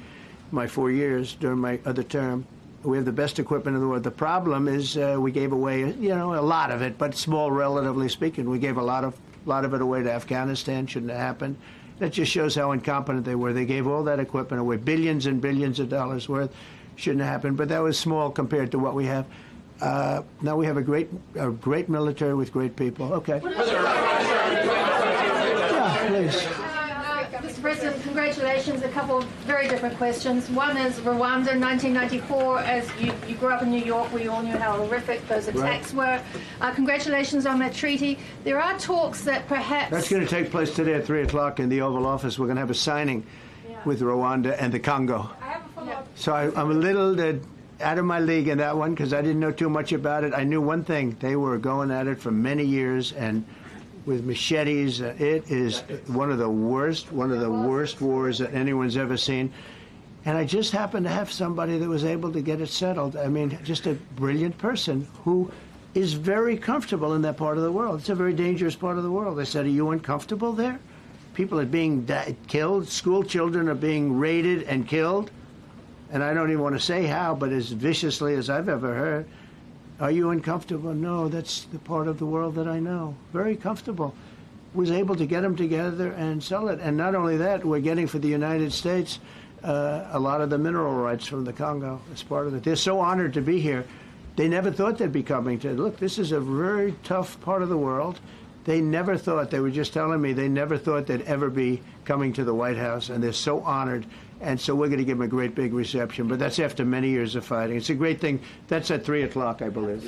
4 years, during my other term. We have the best equipment in the world. The problem is we gave away, a lot of it, but small, relatively speaking. We gave a lot of it away to Afghanistan. Shouldn't have happened. That just shows how incompetent they were. They gave all that equipment away, billions and billions of dollars worth. Shouldn't have happened, but that was small compared to what we have. Now we have a great military with great people. Okay. Yeah, please. Mr. President, congratulations. A couple of very different questions. One is Rwanda, 1994. As you grew up in New York, we all knew how horrific those attacks were. Congratulations on that treaty. There are talks that perhaps... That's going to take place today at 3 o'clock in the Oval Office. We're going to have a signing with Rwanda and the Congo. I have a follow-up. So I'm a little out of my league in that one because I didn't know too much about it. I knew one thing. They were going at it for many years and with machetes. It is one of the worst wars that anyone's ever seen. And I just happened to have somebody that was able to get it settled. I mean, just a brilliant person who is very comfortable in that part of the world. It's a very dangerous part of the world. I said, are you uncomfortable there? People are being killed. School children are being raided and killed. And I don't even want to say how, but as viciously as I've ever heard. Are you uncomfortable? No, that's the part of the world that I know. Very comfortable. Was able to get them together and sell it. And not only that, we're getting for the United States a lot of the mineral rights from the Congo as part of it. They're so honored to be here. They never thought they'd be coming to. Look, this is a very tough part of the world. They never thought, they were just telling me, they never thought they'd ever be coming to the White House. And they're so honored. And so we're going to give them a great big reception. But that's after many years of fighting. It's a great thing. That's at 3 o'clock, I believe.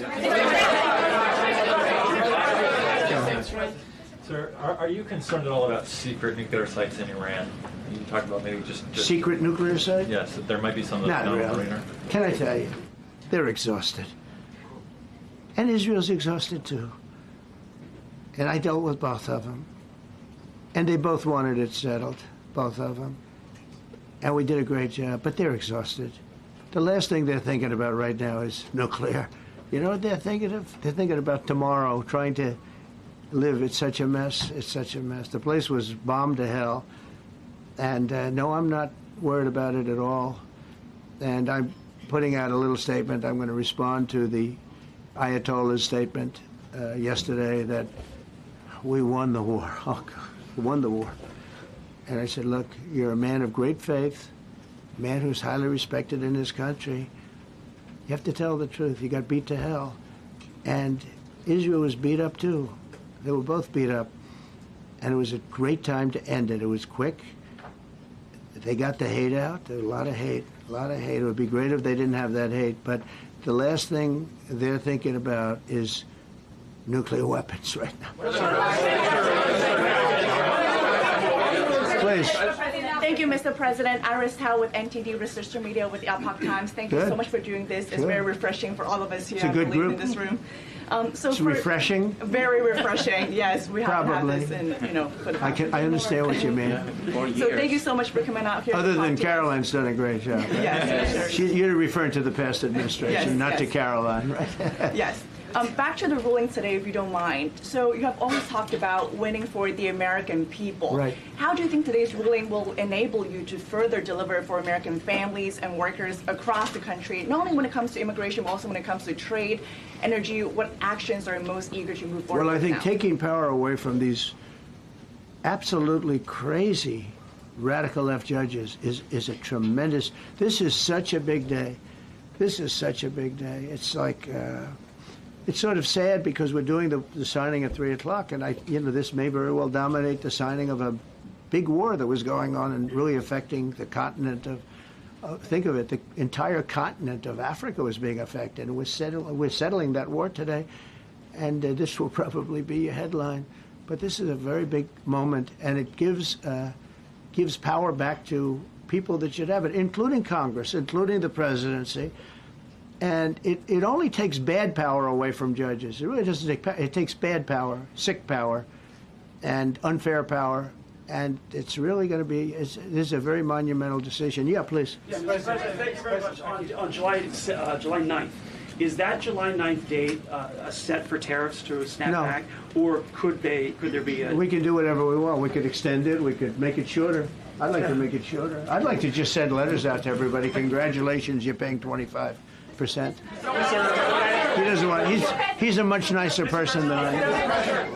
Sir, are you concerned at all about secret nuclear sites in Iran? You talked about maybe just secret nuclear sites? Yes, that there might be some Not really. Can I tell you? They're exhausted. And Israel's exhausted too. And I dealt with both of them. And they both wanted it settled, both of them. And we did a great job, but they're exhausted. The last thing they're thinking about right now is nuclear. You know what they're thinking of? They're thinking about tomorrow, trying to live. It's such a mess. It's such a mess. The place was bombed to hell. And no, I'm not worried about it at all. And I'm putting out a little statement. I'm going to respond to the Ayatollah's statement yesterday that we won the war. Oh, God, we won the war. And I said, look, you're a man of great faith, a man who's highly respected in this country. You have to tell the truth. You got beat to hell. And Israel was beat up, too. They were both beat up. And it was a great time to end it. It was quick. They got the hate out. There was a lot of hate, a lot of hate. It would be great if they didn't have that hate. But the last thing they're thinking about is nuclear weapons right now. Please. Thank Thank you, Mr. President. Iris Howe with NTD Research Media with the Epoch Times. Thank you so much for doing this. It's very refreshing for all of us here, It's a good group. in this room. It's refreshing. Very refreshing. Yes, we haven't had Probably. this for the past I understand what you mean. So thank you so much for coming out here. Other to than talk to us. Caroline's done a great job. Yes. You're referring to the past administration, Yes, not to yes. Caroline, right? Yes. Back to the ruling today, if you don't mind. So you have always talked about winning for the American people. Right. How do you think today's ruling will enable you to further deliver for American families and workers across the country, not only when it comes to immigration, but also when it comes to trade, energy? What actions are you most eager to move forward Well, I with think now? taking power away from these absolutely crazy radical left judges is a tremendous. This is such a big day. This is such a big day. It's like it's sort of sad because we're doing the signing at 3 o'clock, and this may very well dominate the signing of a big war that was going on and really affecting the continent of. Think of it, the entire continent of Africa was being affected, and we're settling that war today, and this will probably be a headline. But this is a very big moment, and it gives power back to people that should have it, including Congress, including the presidency. And it only takes bad power away from judges. It really doesn't take power. It takes bad power, sick power, and unfair power. And it's really going to be, this is a very monumental decision. Yeah, please. Yes, President, thank you very much. On July 9th, is that July 9th date set for tariffs to snap No. back, or could there be a... We can do whatever we want. We could extend it. We could make it shorter. I'd like to make it shorter. I'd like to just send letters out to everybody. Congratulations, you're paying 25%. He doesn't want. He's a much nicer person than I am.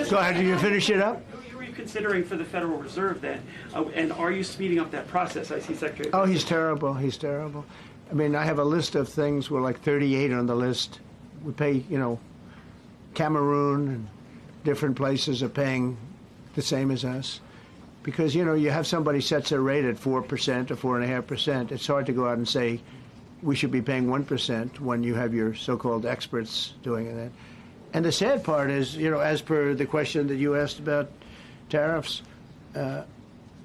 Go ahead. Did you finish it up? Who are you considering for the Federal Reserve then? And are you speeding up that process? I see Secretary... Oh, he's terrible. He's terrible. I mean, I have a list of things. We're like 38 on the list. We pay, Cameroon and different places are paying the same as us. Because, you have somebody sets a rate at 4% or 4.5%. It's hard to go out and say we should be paying 1% when you have your so-called experts doing that. And the sad part is, as per the question that you asked about tariffs,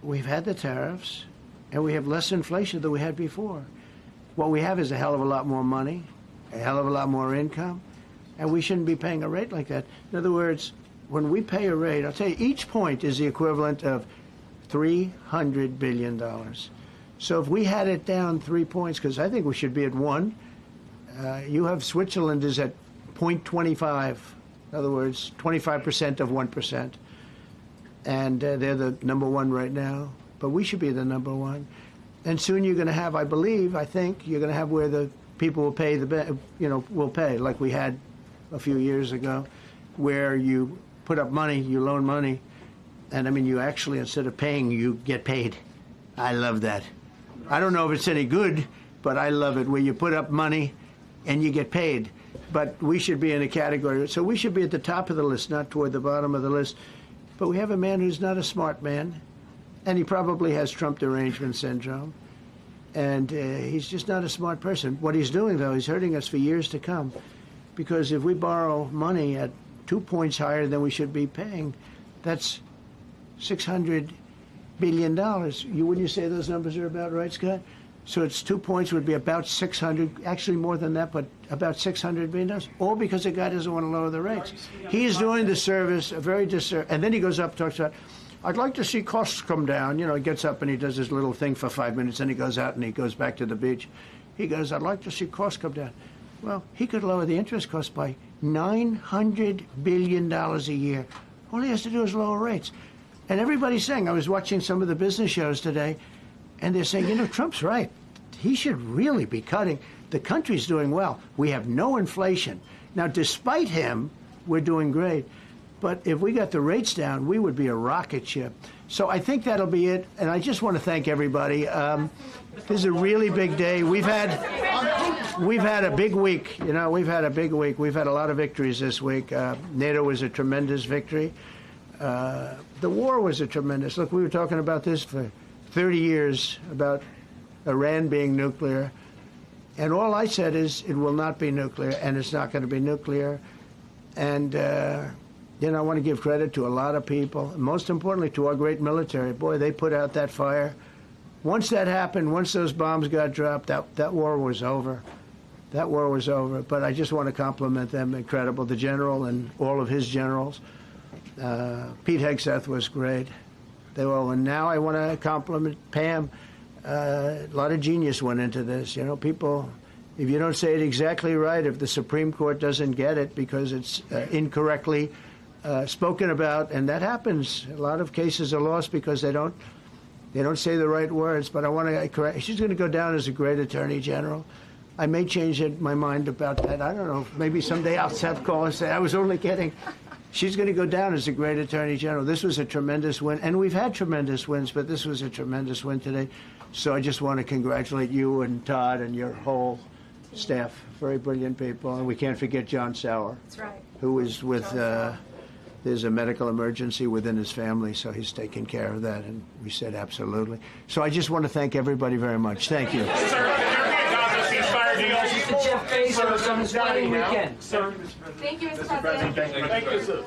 we've had the tariffs and we have less inflation than we had before. What we have is a hell of a lot more money, a hell of a lot more income, and we shouldn't be paying a rate like that. In other words, when we pay a rate, I'll tell you, each point is the equivalent of $300 billion. So if we had it down 3 points, because I think we should be at 1, you have Switzerland is at 0.25. In other words, 25% of 1%. And they're the number 1 right now. But we should be the number 1. And soon you're going to have, I think, you're going to have where the people will pay will pay, like we had a few years ago, where you put up money, you loan money, and I mean, you actually, instead of paying, you get paid. I love that. I don't know if it's any good, but I love it, where you put up money and you get paid. But we should be in a category, so we should be at the top of the list, not toward the bottom of the list. But we have a man who's not a smart man, and he probably has Trump derangement syndrome. And he's just not a smart person. What he's doing, though, he's hurting us for years to come. Because if we borrow money at 2 points higher than we should be paying, that's $600 billion. Wouldn't you say those numbers are about right, Scott? So it's 2 points would be about 600, actually more than that, but about $600 billion, all because the guy doesn't want to lower the rates. He's doing the service, a very disservice, and then he goes up and talks about, I'd like to see costs come down. He gets up and he does his little thing for 5 minutes, and he goes out and he goes back to the beach. He goes, I'd like to see costs come down. Well, he could lower the interest cost by $900 billion a year. All he has to do is lower rates. And everybody's saying, I was watching some of the business shows today, and they're saying, Trump's right. He should really be cutting. The country's doing well. We have no inflation. Now, despite him, we're doing great. But if we got the rates down, we would be a rocket ship. So I think that'll be it. And I just want to thank everybody. This is a really big day. We've had a big week. We've had a big week. We've had a lot of victories this week. NATO was a tremendous victory. The war was a tremendous. Look, we were talking about this for 30 years, about Iran being nuclear. And all I said is it will not be nuclear, and it's not going to be nuclear. And You know, I want to give credit to a lot of people, and most importantly to our great military. Boy, they put out that fire. Once that happened, once those bombs got dropped, that war was over. That war was over. But I just want to compliment them. Incredible. The general and all of his generals. Pete Hegseth was great. They were all. And now I want to compliment Pam. A lot of genius went into this. You know, people, if you don't say it exactly right, if the Supreme Court doesn't get it because it's incorrectly spoken about, and that happens. A lot of cases are lost because they don't say the right words. But I want to correct. She's going to go down as a great attorney general. I may change my mind about that. I don't know. Maybe someday I'll have call and say I was only kidding. She's going to go down as a great attorney general. This was a tremendous win, and we've had tremendous wins, but this was a tremendous win today. So I just want to congratulate you and Todd and your whole staff. Very brilliant people, and we can't forget John Sauer. That's right. Who is with. There's a medical emergency within his family, so he's taking care of that, and we said absolutely. So I just want to thank everybody very much. Thank you. Jeff Bezos on his wedding weekend. Thank you, Mr. President. Thank you, sir.